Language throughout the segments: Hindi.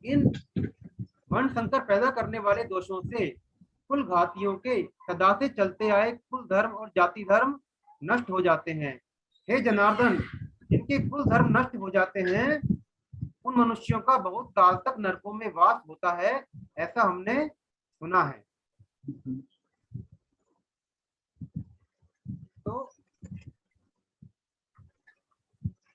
इन वर्ण संकर पैदा करने वाले दोषों से कुल घातियों के सदा से चलते आए कुल धर्म और जाति धर्म नष्ट हो जाते हैं। हे जनार्दन, जिनके कुल धर्म नष्ट हो जाते हैं उन मनुष्यों का बहुत काल तक नरकों में वास होता है, ऐसा हमने सुना है। तो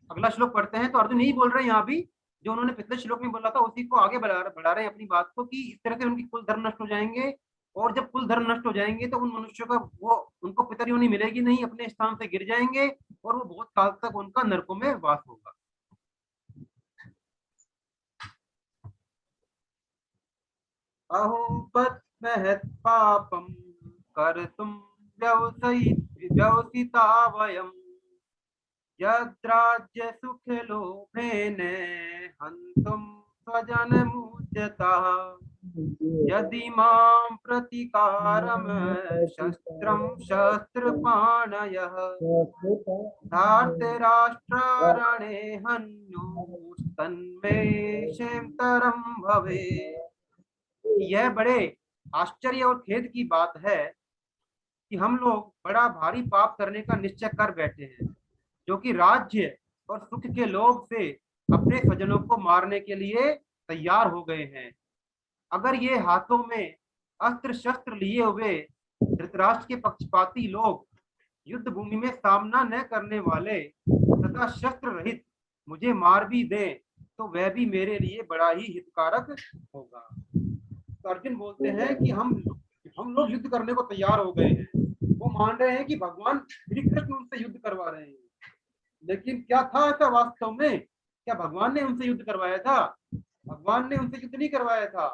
अगला श्लोक पढ़ते हैं। तो अर्जुन यही बोल रहे हैं यहाँ भी, जो उन्होंने पिछले श्लोक में बोला था उसी को आगे बढ़ा रहे हैं अपनी बात को, कि इस तरह से उनकी कुल धर्म नष्ट हो जाएंगे, और जब कुल धर्म नष्ट हो जाएंगे तो उन मनुष्यों का वो उनको पितर योनि मिलेगी नहीं, अपने स्थान से गिर जाएंगे और वो बहुत काल तक उनका नरकों में वास होगा। अहोपत महत् पापम कर्तुम व्यवसिता वयम् यद्राज्य सुख लोभेन हन्तुं स्वजनमुद्यतः यदि मां प्रतिकारं शस्त्रं शस्त्रपाणयः धार्तराष्ट्रारणे हन्युस्तन्मे क्षेमतरं भवेत्। यह बड़े आश्चर्य और खेद की बात है कि हम लोग बड़ा भारी पाप करने का निश्चय कर बैठे हैं, जो कि राज्य और सुख के लोभ से अपने स्वजनों को मारने के लिए तैयार हो गए हैं। अगर ये हाथों में अस्त्र शस्त्र लिए हुए धृतराष्ट्र के पक्षपाती लोग युद्ध भूमि में सामना न करने वाले तथा शस्त्र रहित मुझे मार भी दे तो वह भी मेरे लिए बड़ा ही हितकारक होगा। तो अर्जुन बोलते हैं कि हम लोग युद्ध करने को तैयार हो गए हैं। वो मान रहे हैं कि भगवान श्री कृष्ण उनसे युद्ध करवा रहे हैं, लेकिन क्या था ऐसा वास्तव में? क्या भगवान ने उनसे युद्ध करवाया था? भगवान ने उनसे युद्ध नहीं करवाया था।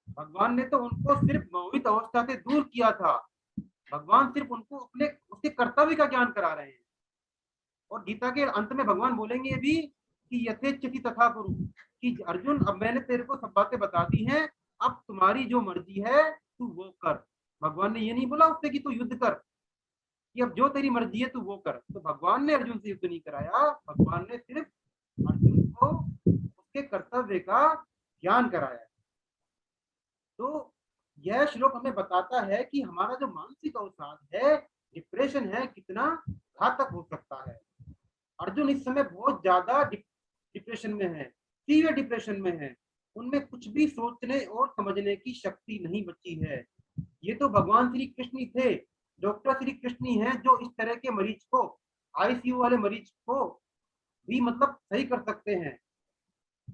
भगवान ने तो उनको सिर्फ मोहित अवस्था से दूर किया था। भगवान सिर्फ उनको अपने उसके कर्तव्य का ज्ञान करा रहे हैं। और गीता के अंत में भगवान बोलेंगे भी कि यथेच्छति तथा कुरु, कि अर्जुन अब मैंने तेरे को सब बातें बता दी हैं, अब तुम्हारी जो मर्जी है तू वो कर। भगवान ने ये नहीं बोला उससे कि तू युद्ध कर, कि अब जो तेरी मर्जी है तू वो कर। तो भगवान ने अर्जुन से युद्ध नहीं कराया, भगवान ने सिर्फ अर्जुन को उसके कर्तव्य का ज्ञान कराया। तो यह श्लोक हमें बताता है कि हमारा जो मानसिक अवसाद है, डिप्रेशन है, कितना घातक हो सकता है। अर्जुन इस समय बहुत ज्यादा डिप्रेशन में है, तीव्र डिप्रेशन में है। उनमें कुछ भी सोचने और समझने की शक्ति नहीं बची है। ये तो भगवान श्री कृष्ण ही थे, डॉक्टर श्री कृष्ण ही हैं, जो इस तरह के मरीज को, आईसीयू वाले मरीज को भी मतलब सही कर सकते हैं।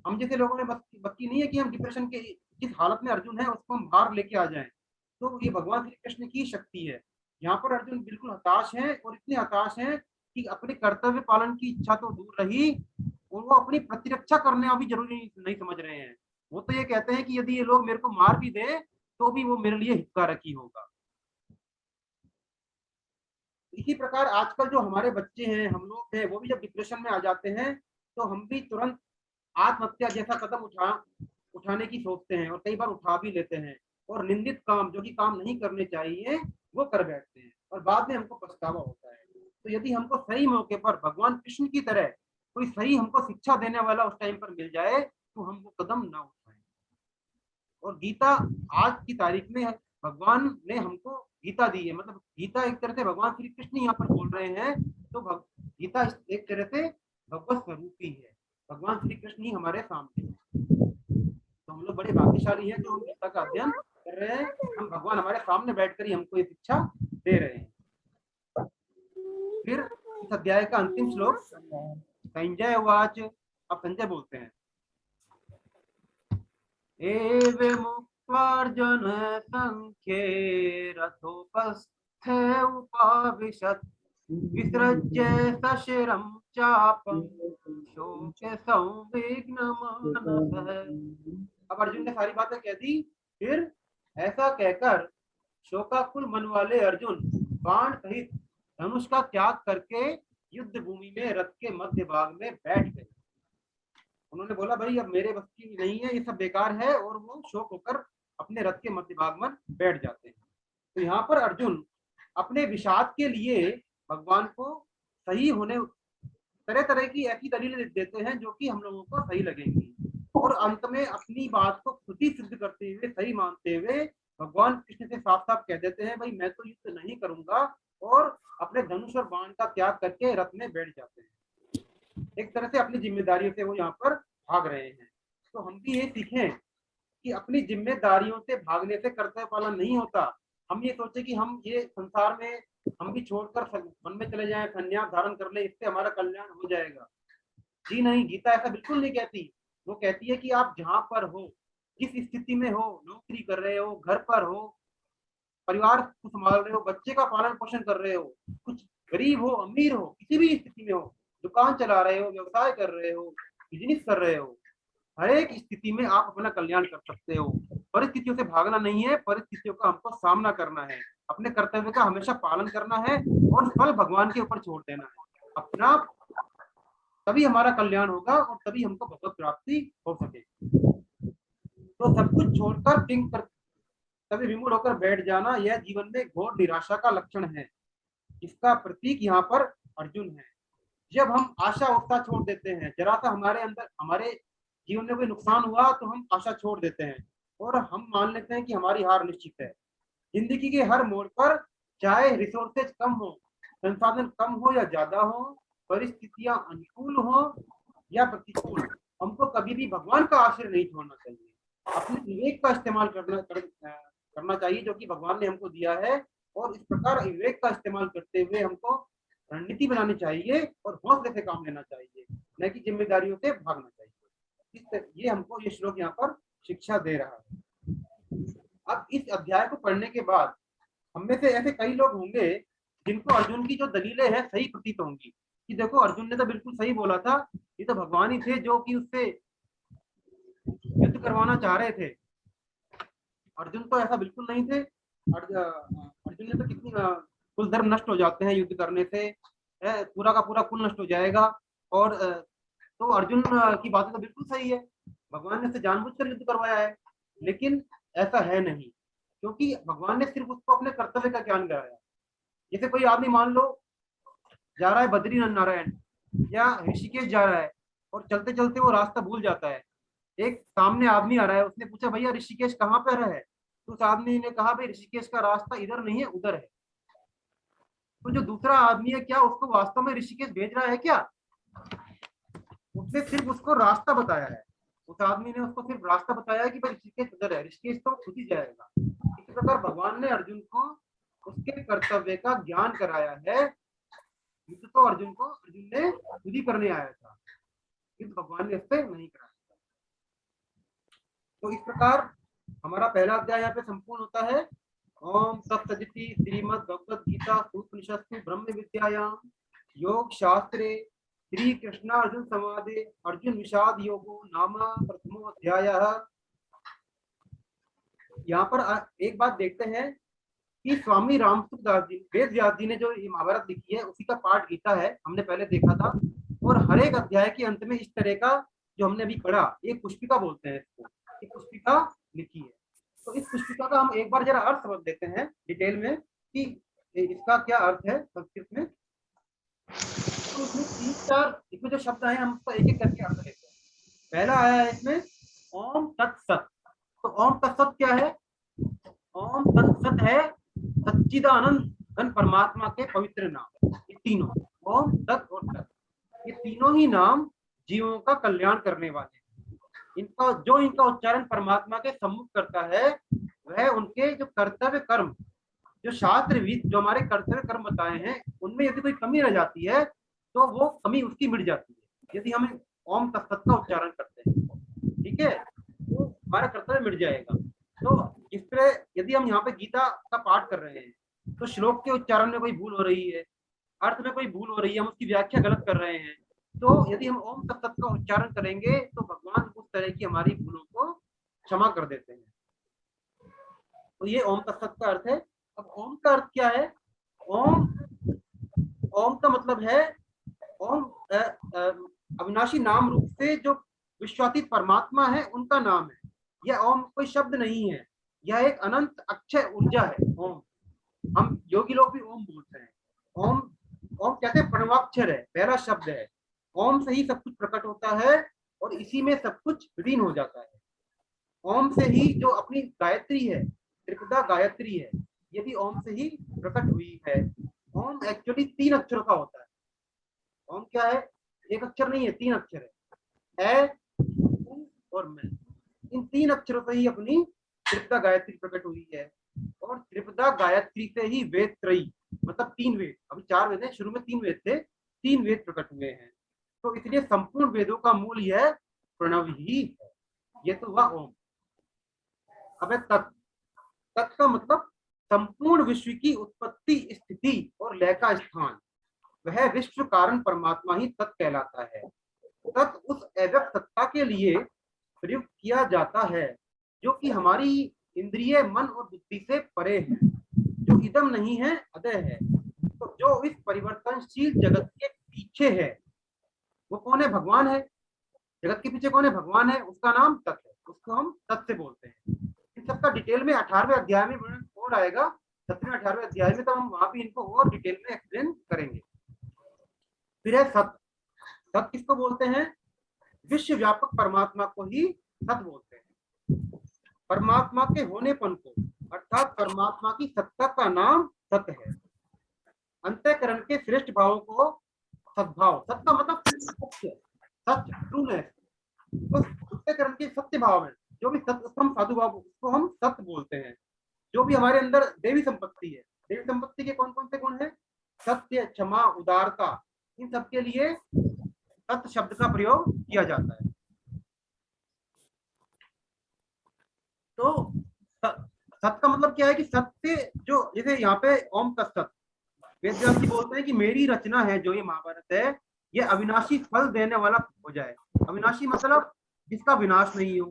हम जैसे लोगों में बस नहीं है कि हम डिप्रेशन के जिस हालत में अर्जुन है उसको हम बाहर लेके आ जाएं। तो ये भगवान श्री कृष्ण की शक्ति है। यहाँ पर अर्जुन बिल्कुल हताश है, और इतने हताश है कि अपने कर्तव्य पालन की इच्छा तो दूर रही, और वो अपनी प्रतिरक्षा करना भी जरूरी नहीं समझ रहे हैं। वो तो ये कहते हैं कि यदि ये लोग मेरे को मार भी दे तो भी वो मेरे लिए हितकारक ही होगा। इसी प्रकार आजकल जो हमारे बच्चे हैं, हम लोग हैं, वो भी जब डिप्रेशन में आ जाते हैं तो हम भी तुरंत आत्महत्या जैसा कदम उठाने की सोचते हैं, और कई बार उठा भी लेते हैं, और निंदित काम जो कि काम नहीं करने चाहिए वो कर बैठते हैं, और बाद में हमको पछतावा होता है। तो यदि हमको सही मौके पर भगवान कृष्ण की तरह कोई सही हमको शिक्षा देने वाला उस टाइम पर मिल जाए तो हम वो कदम ना उठाएं। और गीता आज की तारीख में भगवान ने हमको गीता दी है, मतलब गीता एक तरह से भगवान श्री कृष्ण यहाँ पर बोल रहे हैं। तो गीता एक तरह से भगवत स्वरूप ही है, भगवान श्री कृष्ण ही हमारे सामने है। तो हम लोग बड़े भाग्यशाली हैं जो हम गीता का अध्ययन कर रहे हैं। हम भगवान हमारे सामने बैठकर ही हमको ये शिक्षा दे रहे हैं। फिर इस अध्याय का अंतिम श्लोक, संजय उवाच। अब संजय बोलते हैं, एवमुक्त्वार्जुन संख्ये रथोपस्थे उपाविशत् विसृज्य सशिरं चापं शोके संविघ्नमानसः। अब अर्जुन ने सारी बातें कह दी। फिर ऐसा कहकर शोकाकुल मन वाले अर्जुन बाण सहित धनुष का त्याग करके युद्ध भूमि में रथ के मध्य भाग में बैठ गए। उन्होंने बोला भाई अब मेरे बस की नहीं है, ये सब बेकार है, और वो शोक होकर अपने रथ के मध्य भाग में बैठ जाते हैं। तो यहाँ पर अर्जुन अपने विषाद के लिए भगवान को सही होने तरह तरह की ऐसी दलीलें देते हैं जो कि हम लोगों को सही लगेंगी। और अंत में अपनी बात को खुद ही सिद्ध करते हुए, सही मानते हुए भगवान कृष्ण से साफ साफ कह देते हैं, भाई मैं तो युद्ध नहीं करूंगा, और अपने धनुष और बाण का त्याग करके रथ में बैठ जाते हैं। एक तरह से अपनी जिम्मेदारियों से वो यहाँ पर भाग रहे हैं। तो हम भी ये सीखें कि अपनी जिम्मेदारियों से भागने से कर्तव्य पालन नहीं होता। हम ये सोचे कि हम ये संसार में हम भी छोड़कर वन में चले जाएं, संन्यास धारण कर ले, इससे हमारा कल्याण हो जाएगा। जी नहीं, गीता ऐसा बिल्कुल नहीं कहती। वो कहती है कि आप जहां पर हो, जिस स्थिति में हो, नौकरी कर रहे हो, घर पर हो, परिवार को संभाल रहे हो, बच्चे का पालन पोषण कर रहे हो, कुछ गरीब हो अमीर हो, किसी भी स्थिति में हो, दुकान चला रहे हो, व्यवसाय कर रहे हो, बिजनेस कर रहे हो, हर एक स्थिति में आप अपना कल्याण कर सकते हो। परिस्थितियों से भागना नहीं है, परिस्थितियों का हमको सामना करना है, अपने कर्तव्य का हमेशा पालन करना है और फल भगवान के ऊपर छोड़ देना है अपना। तभी हमारा कल्याण होगा और तभी हमको भगवत प्राप्ति हो सके। तो सब कुछ छोड़कर थिंक कर तभी विमूढ़ होकर बैठ जाना, यह जीवन में घोर निराशा का लक्षण है। इसका प्रतीक यहाँ पर अर्जुन है। जब हम आशा उत्साह छोड़ देते हैं, जरा सा हमारे अंदर हमारे जीवन में कोई नुकसान हुआ तो हम आशा छोड़ देते हैं और हम मान लेते हैं कि हमारी हार निश्चित है। जिंदगी के हर मोड़ पर, चाहे रिसोर्सेज कम हो, संसाधन कम हो या ज्यादा हो, परिस्थितियां अनुकूल हो या प्रतिकूल, हमको कभी भी भगवान का आश्रय नहीं छोड़ना चाहिए। अपने विवेक का इस्तेमाल करना चाहिए जो कि भगवान ने हमको दिया है, और इस प्रकार विवेक का इस्तेमाल करते हुए हमको रणनीति बनानी चाहिए और हौसले से काम लेना चाहिए, न कि जिम्मेदारियों से भागना चाहिए। ये हमको ये श्लोक यहाँ पर शिक्षा दे रहा है। अब इस अध्याय को पढ़ने के बाद हम में से ऐसे कई लोग होंगे जिनको अर्जुन की जो दलीलें हैं सही प्रतीत होंगी कि देखो अर्जुन ने तो बिल्कुल सही बोला था, ये तो भगवान ही थे जो कि उससे युद्ध करवाना चाह रहे थे। अर्जुन तो ऐसा बिल्कुल नहीं थे। अर्जुन ने तो कितनी कुल धर्म नष्ट हो जाते हैं युद्ध करने से, पूरा का पूरा कुल नष्ट हो जाएगा। और तो अर्जुन की बातें तो बिल्कुल सही है, भगवान ने उसे जानबूझकर युद्ध करवाया है। लेकिन ऐसा है नहीं, क्योंकि भगवान ने सिर्फ उसको अपने कर्तव्य का ज्ञान कराया। जैसे कोई आदमी मान लो जा रहा है बद्री नारायण या ऋषिकेश जा रहा है और चलते चलते वो रास्ता भूल जाता है। एक सामने आदमी आ रहा है, उसने पूछा भैया ऋषिकेश कहाँ पर है, तो उस आदमी ने कहा भाई ऋषिकेश का रास्ता इधर नहीं है उधर है। तो जो दूसरा आदमी है क्या उसको वास्तव में ऋषिकेश भेज रहा है क्या? उसने सिर्फ उसको रास्ता बताया है। उस आदमी ने उसको सिर्फ रास्ता बताया है कि भाई ऋषिकेश उधर है, ऋषिकेश तो खुद ही जाएगा। इस प्रकार भगवान ने अर्जुन को उसके कर्तव्य का ज्ञान कराया है। युद्ध तो अर्जुन ने खुद ही करने आया था, युद्ध भगवान ने उससे नहीं कराया। तो इस प्रकार हमारा पहला अध्याय यहाँ पे संपूर्ण होता है। ओम तत्सदिति श्रीमद् भगवद गीता उपनिषत्सु ब्रह्म विद्यायां योग शास्त्रे श्री कृष्णार्जुन संवादे अर्जुन विषाद योगो नाम प्रथमो अध्यायः। यहाँ पर एक बात देखते हैं कि स्वामी रामसुखदास जी वेद व्यास जी ने जो ये महाभारत लिखी है उसी का पाठ गीता है, हमने पहले देखा था। और हर एक अध्याय के अंत में इस तरह का जो हमने अभी पढ़ा, एक पुष्पिका बोलते हैं इसको, एक पुष्पिका लिखी है। तो इस पुष्पिका का हम एक बार जरा अर्थ समझ लेते हैं डिटेल में कि इसका क्या अर्थ है संस्कृत में। तो इसमें 3-4 इसमें जो शब्द हैं हम उसका एक एक करके अर्थ लेते हैं। पहला आया है इसमें ओम तत्सत। तो ओम तत्सत क्या है? ओम तत्सत है सच्चिदानंद घन परमात्मा के पवित्र नाम। ये तीनों ओम तत् और सत, ये तीनों ही नाम जीवों का कल्याण करने वाले हैं। इनका उच्चारण परमात्मा के सम्मुख करता है, वह उनके जो कर्तव्य कर्म, जो शास्त्र विद जो हमारे कर्तव्य कर्म बताए हैं उनमें यदि कोई कमी रह जाती है तो वो कमी उसकी मिट जाती है यदि हम ओम तत्सत का उच्चारण करते हैं। ठीक है, तो हमारा कर्तव्य मिट जाएगा। तो इस तरह यदि हम यहाँ पे गीता का पाठ कर रहे हैं तो श्लोक के उच्चारण में कोई भूल हो रही है, अर्थ में कोई भूल हो रही है, हम उसकी व्याख्या गलत कर रहे हैं, तो यदि हम ओम तत्सत का उच्चारण करेंगे तो भगवान उस तरह की हमारी भूलों को क्षमा कर देते हैं। तो ये ओम तत्सत का अर्थ है। अब ओम का अर्थ क्या है? ओम का मतलब है ओम अविनाशी नाम रूप से जो विश्वातीत परमात्मा है उनका नाम है। यह ओम कोई शब्द नहीं है, यह एक अनंत अक्षय ऊर्जा है। ओम, हम योगी लोग भी ओम बोलते हैं। ओम कहते हैं प्रणवाक्षर है, पहला शब्द है। ओम से ही सब कुछ प्रकट होता है और इसी में सब कुछ विलीन हो जाता है। ओम से ही जो अपनी गायत्री है, त्रिपदा गायत्री है, ये भी ओम से ही प्रकट हुई है। ओम एक्चुअली 3 अक्षरों का होता है। ओम क्या है? एक अक्षर नहीं है, 3 अक्षर है, ए, उ और मैं। इन 3 अक्षरों से ही अपनी त्रिपदा गायत्री प्रकट हुई है। और त्रिपदा गायत्री से ही वेद त्रयी, मतलब 3 वेद, अभी 4 वेद है, शुरू में 3 वेद थे, 3 वेद प्रकट हुए हैं। तो इसलिए संपूर्ण वेदों का मूल यह प्रणव ही है। ये तो हुआ ओम। अब है तत्। तत् का मतलब संपूर्ण विश्व की उत्पत्ति, स्थिति और लय का स्थान। वह विश्व कारण परमात्मा ही तत् कहलाता है। तत् उस अव्यक्त सत्ता के लिए प्रयुक्त किया जाता है जो कि हमारी इंद्रिय, मन और बुद्धि से परे है, जो इदम नहीं है, अदय है। तो जो इस परिवर्तनशील जगत के पीछे है, वो कौन है? भगवान है। जगत के पीछे कौन है? भगवान है। उसका नाम तत् है, उसको हम तत् से बोलते हैं। इन सबका डिटेल में 18वें अध्याय में वर्णन और आएगा, 17वें 18वें अध्याय में, तब हम वहां भी इनको और डिटेल में एक्सप्लेन करेंगे। फिर है सत। सत किसको बोलते हैं? विश्व व्यापक परमात्मा को ही सत बोलते हैं। परमात्मा के होनेपन को, अर्थात परमात्मा की सत्ता का नाम सत है। अंतःकरण के श्रेष्ठ भावों को सद्भाव, सत का मतलब सत्य, सत्य, ट्रूनेस। तो अंतःकरण के सत्य भाव है, जो भी सत्य, उसको हम साधु भाव, उसको हम सत्य बोलते हैं। जो भी हमारे अंदर देवी संपत्ति है, देवी संपत्ति के कौन कौन से गुण है? सत्य, क्षमा, उदारता, इन सब के लिए सत्य शब्द का प्रयोग किया जाता है। तो सत्य का मतलब क्या है? कि सत्य, जो जैसे यहाँ पे ओम तत्सत, वेद व्यास जी बोलते हैं कि मेरी रचना है जो ये महाभारत है, ये अविनाशी फल देने वाला हो जाए। अविनाशी मतलब जिसका विनाश नहीं हो,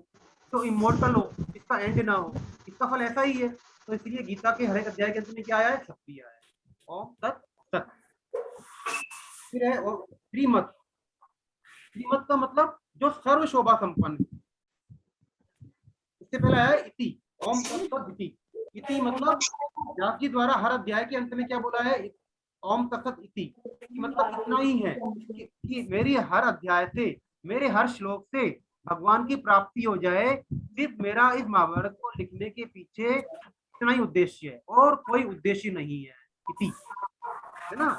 तो इमोर्टल हो, जिसका एंड ना हो, इसका फल ऐसा ही है। तो इसलिए गीता के हर एक अध्याय के अंत में क्या आया है? शक्ति आया है, ओम तत्सत। फिर है श्रीमत। श्रीमत का मतलब जो सर्व शोभा संपन्न। इससे पहले है इति, ओम तत्सत इति। इति मतलब व्यास जी द्वारा हर अध्याय के अंत में क्या बोला है? ओम तत्सत इति, मतलब इतना ही है कि मेरी हर अध्याय से, मेरे हर श्लोक से भगवान की प्राप्ति हो जाए। सिर्फ मेरा इस महाभारत को लिखने के पीछे इतना ही उद्देश्य है, और कोई उद्देश्य नहीं है। इति है ना।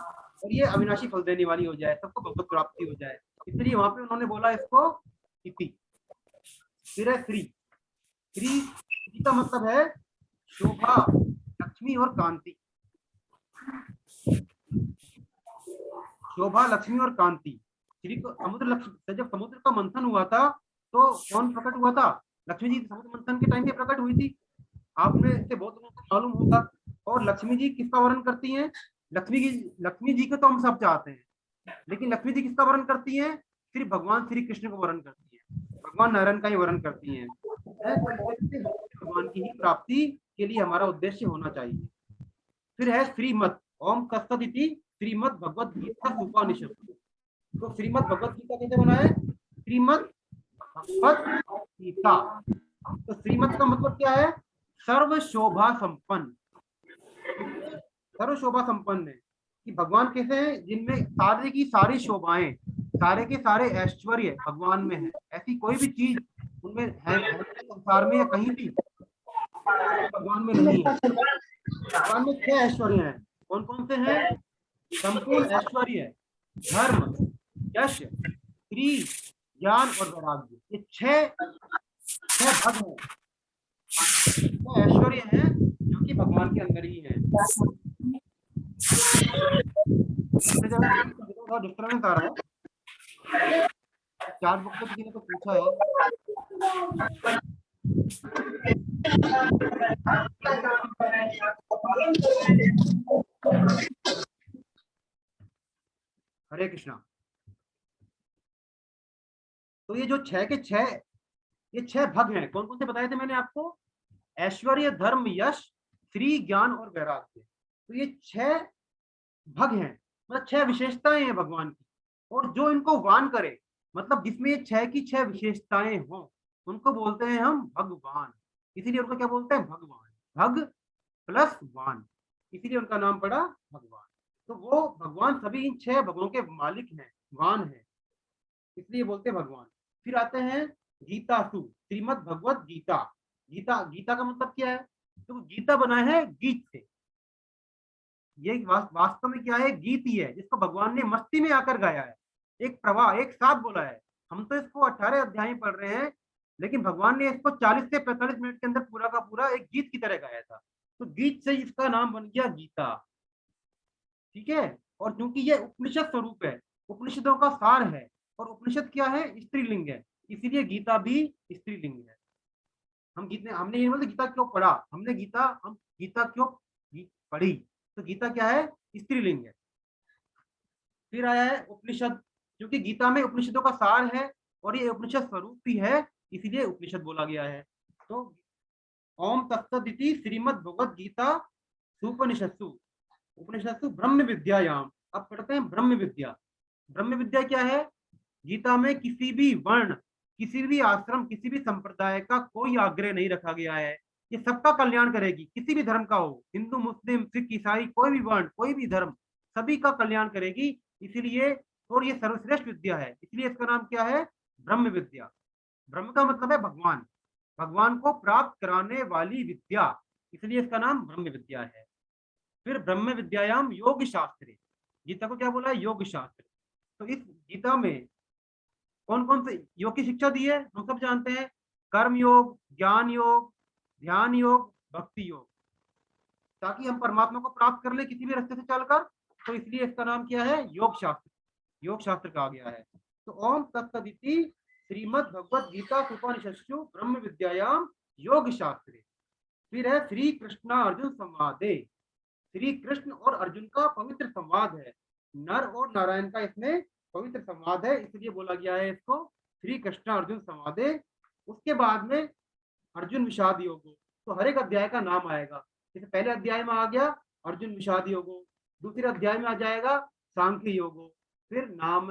और ये अविनाशी फल देने वाली हो जाए, सबको भगवत प्राप्ति हो जाए, इसलिए वहां पे उन्होंने बोला इसको इति। फिर है श्री। श्री का मतलब है शोभा, लक्ष्मी और कांति। शोभा, लक्ष्मी और कांति। श्री को समुद्र, लक्ष्मी, जब समुद्र का मंथन हुआ था तो कौन प्रकट हुआ था? लक्ष्मी जी समुद्र मंथन के टाइम पे प्रकट हुई थी, आपने से बहुत लोगों को मालूम होगा। और लक्ष्मी जी किसका वर्णन करती हैं? लक्ष्मी जी को तो हम सब चाहते हैं, लेकिन लक्ष्मी जी किसका वर्णन करती हैं? सिर्फ भगवान श्री कृष्ण को वर्णन करती है, भगवान नारायण का ही वर्णन करती हैं। भगवान की ही प्राप्ति के लिए हमारा उद्देश्य होना चाहिए। फिर है श्रीमत। ओम तत्सदिति श्रीमद भगवद गीता उपनिषद। तो श्रीमद भगवद गीता कैसे बना है? श्रीमद भगवद गीता। तो श्रीमद का मतलब क्या है? सर्व शोभा संपन्न। सर्व शोभा संपन्न है कि भगवान कैसे हैं? जिनमें सारे की सारी शोभाएं, सारे के सारे ऐश्वर्य भगवान में है। ऐसी कोई भी चीज उनमें है संसार में या कहीं भी भगवान में नहीं है। भगवान में 6 ऐश्वर्य हैं। कौन कौन से हैं? संपूर्ण ऐश्वर्य, धर्म, यश, श्री, ज्ञान और वैराग्य। ये 6 भग हैं, 6 ऐश्वर्य हैं जो कि भगवान के अंदर ही है। डिस्टर्बेंस आ रहा है, चार्ट बुक पे किसी ने तो पूछा है। हरे कृष्णा। तो ये जो 6 के 6, ये 6 भग हैं। कौन कौन से बताए थे मैंने आपको? ऐश्वर्य, धर्म, यश, श्री, ज्ञान और वैराग्य। तो ये 6 भग हैं, मतलब 6 विशेषताएं हैं भगवान की। और जो इनको वान करे, मतलब जिसमें ये 6 की 6 विशेषताएं हों, उनको बोलते हैं हम भगवान। इसीलिए उनको क्या बोलते हैं? भगवान। भग प्लस वान, इसीलिए उनका नाम पड़ा भगवान। तो वो भगवान सभी इन 6 भगों के मालिक हैं, वान है, इसलिए बोलते हैं भगवान। फिर आते हैं गीतासु, श्रीमद् भगवत गीता। गीता, गीता का मतलब क्या है? तो गीता बना है गीत से। ये वास्तव में क्या है? गीत ही है जिसको भगवान ने मस्ती में आकर गाया है, एक प्रवाह, एक साथ बोला है। हम तो इसको 18 अध्याय पढ़ रहे हैं, लेकिन भगवान ने इसको 40 से 45 मिनट के अंदर पूरा का पूरा एक गीत की तरह गाया था। तो गीत से इसका नाम बन गया गीता। ठीक है। और क्योंकि ये उपनिषद स्वरूप है, उपनिषदों का सार है, और उपनिषद क्या है? स्त्रीलिंग है, इसीलिए गीता भी स्त्रीलिंग है। हमने ये बोला गीता क्यों पढ़ा, हमने गीता, हम गीता क्यों पढ़ी? तो गीता क्या है? स्त्रीलिंग है। फिर आया है उपनिषद, क्योंकि गीता में उपनिषदों का सार है और ये उपनिषद स्वरूप भी है, इसीलिए उपनिषद बोला गया है। तो ओम तत्सदिति श्रीमद् भगवद गीता सुपनिषत्सु, उपनिषत्सु ब्रह्म विद्यायाम। अब पढ़ते हैं ब्रह्म विद्या। ब्रह्म विद्या क्या है? गीता में किसी भी वर्ण, किसी भी आश्रम, किसी भी संप्रदाय का कोई आग्रह नहीं रखा गया है। ये सबका कल्याण करेगी, किसी भी धर्म का हो, हिंदू, मुस्लिम, सिख, ईसाई, कोई भी वर्ण, कोई भी धर्म, सभी का कल्याण करेगी। इसीलिए, और ये सर्वश्रेष्ठ विद्या है, इसलिए इसका नाम क्या है? ब्रह्म विद्या। ब्रह्म का मतलब है भगवान, भगवान को प्राप्त कराने वाली विद्या, इसलिए इसका नाम ब्रह्म विद्या है। फिर ब्रह्म विद्यायाम योग शास्त्र, गीता को क्या बोला है? योग शास्त्र। तो इस गीता में कौन कौन से योग की शिक्षा दी है? हम सब जानते हैं, कर्म योग, ज्ञान योग, ध्यान योग, भक्ति योग, ताकि हम परमात्मा को प्राप्त कर ले किसी भी रास्ते से चलकर। तो इसलिए इसका नाम क्या है? योग शास्त्र, योग शास्त्र कहा गया है। तो ओम तत्सदिति श्रीमद् भगवद गीता उपनिषत्सु ब्रह्म विद्यायाम योग शास्त्रे। फिर है श्री कृष्ण अर्जुन संवादे, श्री कृष्ण और अर्जुन का पवित्र संवाद है, नर और नारायण का इसमें पवित्र संवाद है, इसलिए बोला गया है इसको श्री कृष्ण अर्जुन संवादे। उसके बाद में अर्जुन विषाद योगो, तो हर एक अध्याय का नाम आएगा। जैसे पहले अध्याय में आ गया अर्जुन विषाद योगो, दूसरे अध्याय में आ जाएगा सांख्य योगो, फिर नाम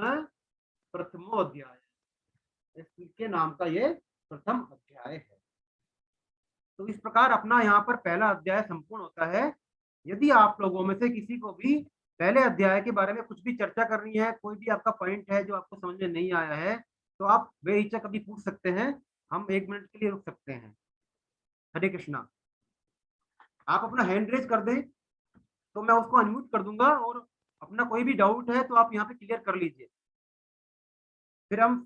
प्रथमो अध्याय, इसके नाम का ये प्रथम अध्याय है। तो इस प्रकार अपना यहाँ पर पहला अध्याय संपूर्ण होता है। यदि आप लोगों में से किसी को भी पहले अध्याय के बारे में कुछ भी चर्चा करनी है, कोई भी आपका पॉइंट है जो आपको समझ में नहीं आया है, तो आप बेहिचक अभी पूछ सकते हैं, हम 1 मिनट के लिए रुक सकते हैं। हरे कृष्णा। आप अपना हैंड रेज कर दें तो मैं उसको अनम्यूट कर दूंगा, और अपना कोई भी डाउट है तो आप यहाँ पे क्लियर कर लीजिए, फिर हम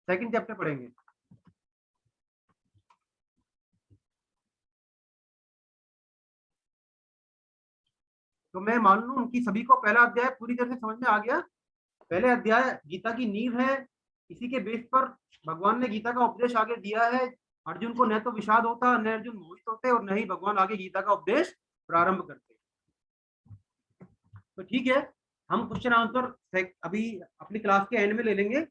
सेकंड चैप्टर पढ़ेंगे। तो मैं मान लूं उनकी सभी को पहला अध्याय पूरी तरह से समझ में आ गया। पहले अध्याय गीता की नींव है, इसी के बेस पर भगवान ने गीता का उपदेश आगे दिया है। अर्जुन को न तो विषाद होता, न अर्जुन मोहित होते, और न ही भगवान आगे गीता का उपदेश प्रारंभ करते। तो ठीक है, हम क्वेश्चन आंसर अभी अपनी क्लास के एंड में ले लेंगे,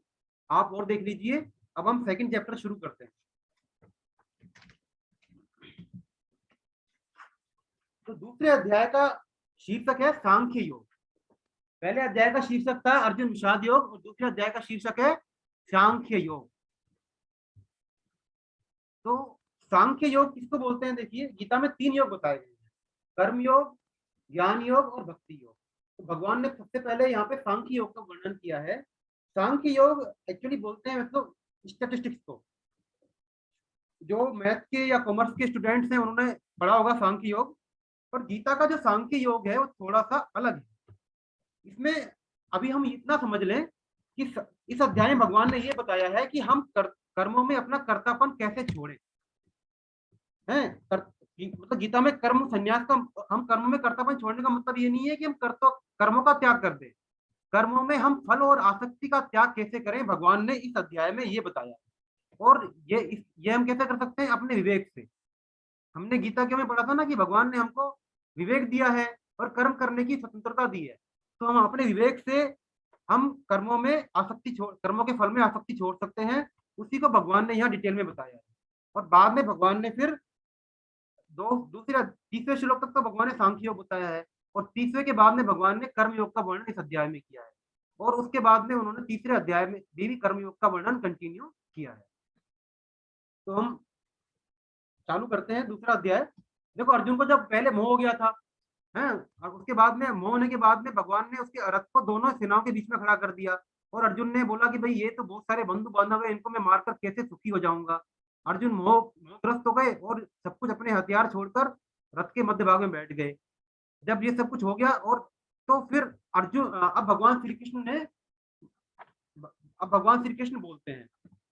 आप और देख लीजिए। अब हम सेकंड चैप्टर शुरू करते हैं। तो दूसरे अध्याय का शीर्षक है सांख्य योग। पहले अध्याय का शीर्षक था अर्जुन विषाद योग, और दूसरे अध्याय का शीर्षक है सांख्य योग। तो सांख्य योग किसको बोलते हैं? देखिए, गीता में 3 योग बताए गए हैं, कर्म योग, ज्ञान योग और भक्ति योग। तो भगवान ने सबसे पहले यहाँ पे सांख्य योग का वर्णन किया है। सांख्य योग एक्चुअली बोलते हैं मतलब स्टैटिस्टिक्स को। जो मैथ के या कॉमर्स के स्टूडेंट्स हैं उन्होंने पढ़ा होगा सांख्य योग, पर गीता का जो सांख्य योग है वो थोड़ा सा अलग है। इसमें अभी हम इतना समझ लें कि इस अध्याय में भगवान ने ये बताया है कि हम कर्मों में अपना कर्तापन कैसे छोड़ें हैं। मतलब गीता में कर्म संन्यास का, हम कर्मों में कर्तापन छोड़ने का मतलब ये नहीं है कि हम कर्मों का त्याग कर दें। कर्मों में हम फल और आसक्ति का त्याग कैसे करें, भगवान ने इस अध्याय में ये बताया। और ये हम कैसे कर सकते हैं? अपने विवेक से। हमने गीता के में पढ़ा था ना कि भगवान ने हमको विवेक दिया है और कर्म करने की स्वतंत्रता दी है। तो हम अपने विवेक से हम कर्मों में आसक्ति छोड़, कर्मों के फल में आसक्ति छोड़ सकते हैं। उसी को भगवान ने यहाँ डिटेल में बताया है। और बाद में भगवान ने फिर दूसरे 30वें श्लोक तक तो भगवान ने सांख्य योग बताया है, और 30वें के बाद में भगवान ने कर्म योग का वर्णन इस अध्याय में किया है, और उसके बाद में उन्होंने तीसरे अध्याय में भी कर्म योग का वर्णन कंटिन्यू किया है। तो हम चालू करते हैं दूसरा अध्याय। देखो, अर्जुन को जब पहले मोह हो गया था, है, और उसके बाद में मोह होने के बाद में भगवान ने उसके रथ को दोनों सेनाओं के बीच में खड़ा कर दिया, और अर्जुन ने बोला कि भाई ये तो बहुत सारे बंधु बांधव है, इनको मैं मारकर कैसे सुखी हो जाऊंगा। अर्जुन मोहग्रस्त हो गए और सब कुछ अपने हथियार छोड़कर रथ के मध्य भाग में बैठ गए। जब ये सब कुछ हो गया और तो फिर अर्जुन अब भगवान श्री कृष्ण ने अब भगवान श्री कृष्ण बोलते हैं।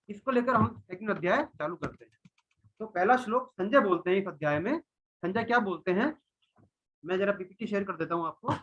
इसको लेकर हम सेकंड अध्याय चालू करते हैं। तो पहला श्लोक संजय बोलते हैं इस अध्याय में। संजय क्या बोलते हैं, मैं जरा पीपीटी शेयर कर देता हूं आपको।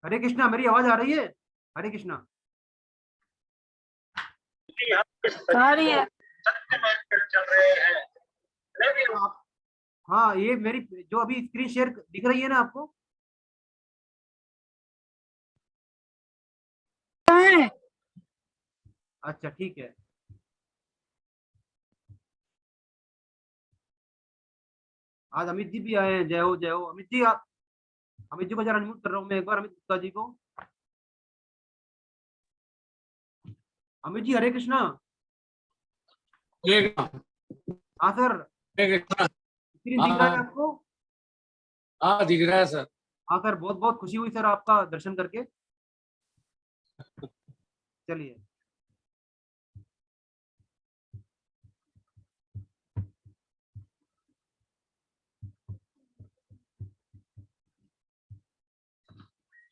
हरे कृष्णा, मेरी आवाज आ रही है? हरे कृष्णा। आ रही है। चल रहे हैं लेकिन आप, हाँ ये मेरी जो अभी स्क्रीन शेयर दिख रही है ना आपको? अच्छा ठीक है। आज अमित जी भी आए हैं, जय हो जय हो। अमित जी आप, अमित जी को जरा अनम्यूट कर रहा हूँ मैं एक बार, अमित गुप्ता जी को। अमित जी हरे कृष्णा। हाँ सर, स्क्रीन दिख रहा है हाँ आपको? हाँ दिख रहा है सर। हाँ सर, बहुत बहुत खुशी हुई सर आपका दर्शन करके। चलिए।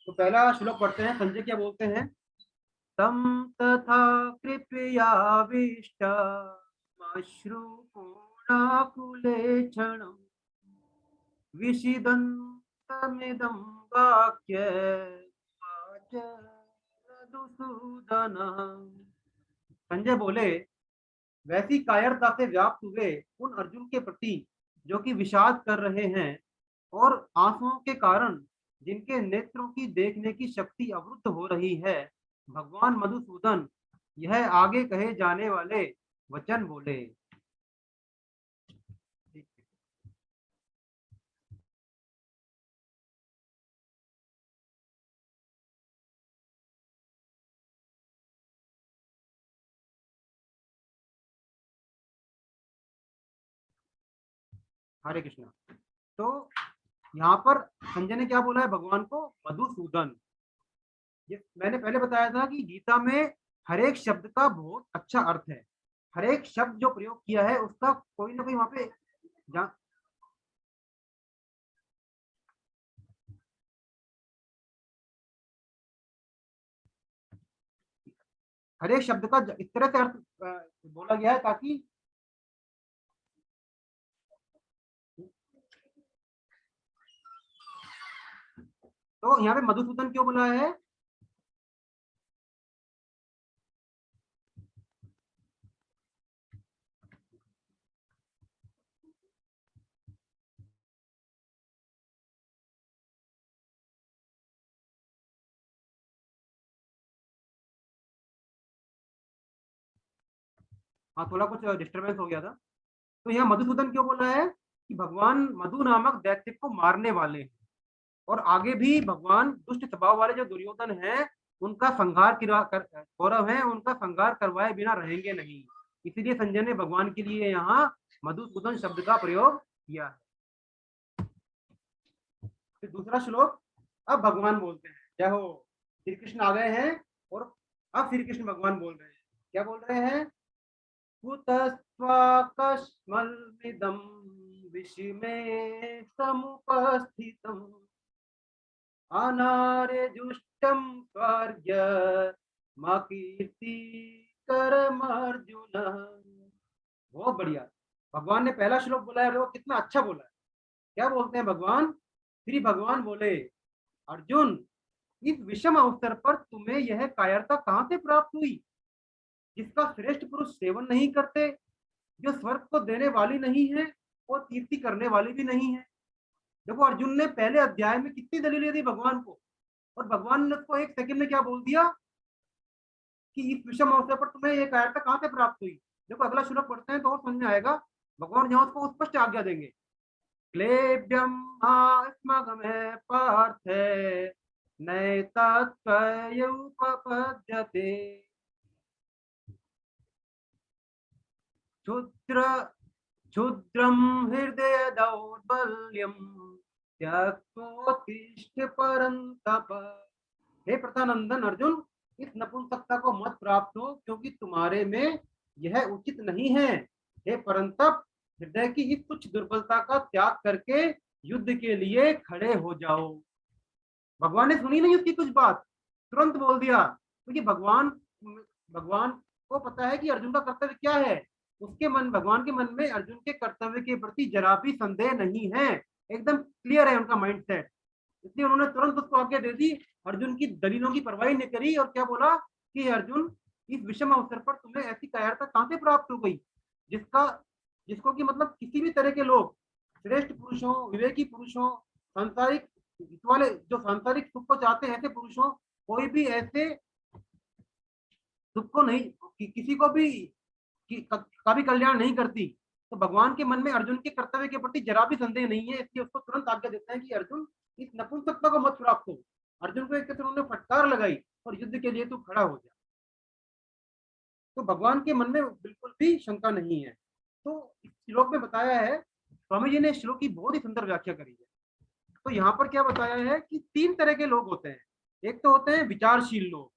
तो पहला श्लोक पढ़ते हैं। संजय क्या बोलते हैं, तम तथा कृपयाविष्ट अश्रुपूर्णाकुले क्षणम् विषिदन्तमिदं वाक्य वाच मधुसूदनः। संजय बोले, वैसी कायरता से व्याप्त हुए उन अर्जुन के प्रति जो कि विषाद कर रहे हैं और आंसुओं के कारण जिनके नेत्रों की देखने की शक्ति अवरुद्ध हो रही है, भगवान मधुसूदन यह आगे कहे जाने वाले वचन बोले। हरे कृष्णा। तो यहाँ पर संजय ने क्या बोला है भगवान को, मधुसूदन। ये मैंने पहले बताया था कि गीता में हर एक शब्द का बहुत अच्छा अर्थ है। हर एक शब्द जो प्रयोग किया है उसका कोई ना कोई वहां पे हर एक शब्द का इस तरह से अर्थ बोला गया है ताकि तो यहाँ पे मधुसूदन क्यों बोला है? हाँ, थोड़ा कुछ डिस्टरबेंस हो गया था। तो यहाँ मधुसूदन क्यों बोला है कि भगवान मधु नामक दैत्य को मारने वाले हैं, और आगे भी भगवान दुष्ट स्वभाव वाले जो दुर्योधन हैं उनका संहार कौरव है उनका संहार करवाए बिना रहेंगे नहीं। इसीलिए संजय ने भगवान के लिए यहाँ मधुसूदन शब्द का प्रयोग किया है। फिर दूसरा श्लोक, अब भगवान बोलते हैं, जय हो, श्री कृष्ण आ गए हैं और अब श्री कृष्ण भगवान बोल रहे हैं। क्या बोल रहे हैं? कुतस्त्वाकस्मलमिदं विषमे समुपस्थितम् अनार्यजुष्टं स्वर्गमकीर्तिकरमर्जुन। बहुत बढ़िया। भगवान ने पहला श्लोक बोला है, वो कितना अच्छा बोला है। क्या बोलते हैं भगवान? फिर भगवान बोले, अर्जुन, इस विषम अवसर पर तुम्हें यह कायरता कहां से प्राप्त हुई, जिसका श्रेष्ठ पुरुष सेवन नहीं करते, जो स्वर्ग को देने वाली नहीं है और कीर्ति करने वाली भी नहीं है। देखो, अर्जुन ने पहले अध्याय में कितनी दलीलें दी भगवान को, और भगवान ने उसको एक सेकंड में क्या बोल दिया कि इस विषम अवसर पर तुम्हें यह कायरता कहां से प्राप्त हुई। देखो, अगला श्लोक पढ़ते हैं तो और समझ में आएगा। भगवान यहाँ उसको स्पष्ट आज्ञा देंगे, क्लेब्यम आस्मगमे पार्थे नैतत्त्वयुपपद्यते क्षुद्र क्षुद्रम हृदय दौर्बल्यम त्यक्तोत्तिष्ठ परंतप। हे प्रतानंदन अर्जुन, इस नपुंसकता को मत प्राप्त हो, क्योंकि तुम्हारे में यह उचित नहीं है। हे परंतप, हृदय की इस तुच्छ दुर्बलता का त्याग करके युद्ध के लिए खड़े हो जाओ। भगवान ने सुनी नहीं उसकी कुछ बात, तुरंत बोल दिया, क्योंकि भगवान को पता है कि अर्जुन का कर्तव्य क्या है। भगवान के मन में अर्जुन के कर्तव्य के प्रति जरा भी संदेह नहीं है, एकदम क्लियर है उनका माइंड सेट। इसलिए उन्होंने तुरंत उसको आज्ञा दे दी, अर्जुन की दलीलों की परवाही नहीं करी, और क्या बोला कि अर्जुन, इस विषम अवसर पर तुम्हें ऐसी कायरता कहां से प्राप्त हो गई, जिसको कि मतलब किसी भी तरह के लोग, श्रेष्ठ पुरुषों, विवेकी पुरुषों, सांसारिक वाले जो सांसारिक सुख को चाहते हैं, ऐसे पुरुषों, कोई भी ऐसे सुख को नहीं, किसी को भी का भी कल्याण नहीं करती। तो भगवान के मन में अर्जुन के कर्तव्य के प्रति जरा भी संदेह नहीं है, इसलिए उसको तुरंत आज्ञा देते हैं कि अर्जुन, इस नपुंसकता को मत प्राप्त हो। अर्जुन को एक तरह उन्होंने फटकार लगाई, और युद्ध के लिए तू खड़ा हो जा। तो भगवान के मन में बिल्कुल भी शंका नहीं है। तो इस श्लोक में बताया है, स्वामी जी ने इस श्लोक की बहुत ही सुंदर व्याख्या करी है। तो यहाँ पर क्या बताया है कि 3 तरह के लोग होते हैं। एक तो होते हैं विचारशील लोग।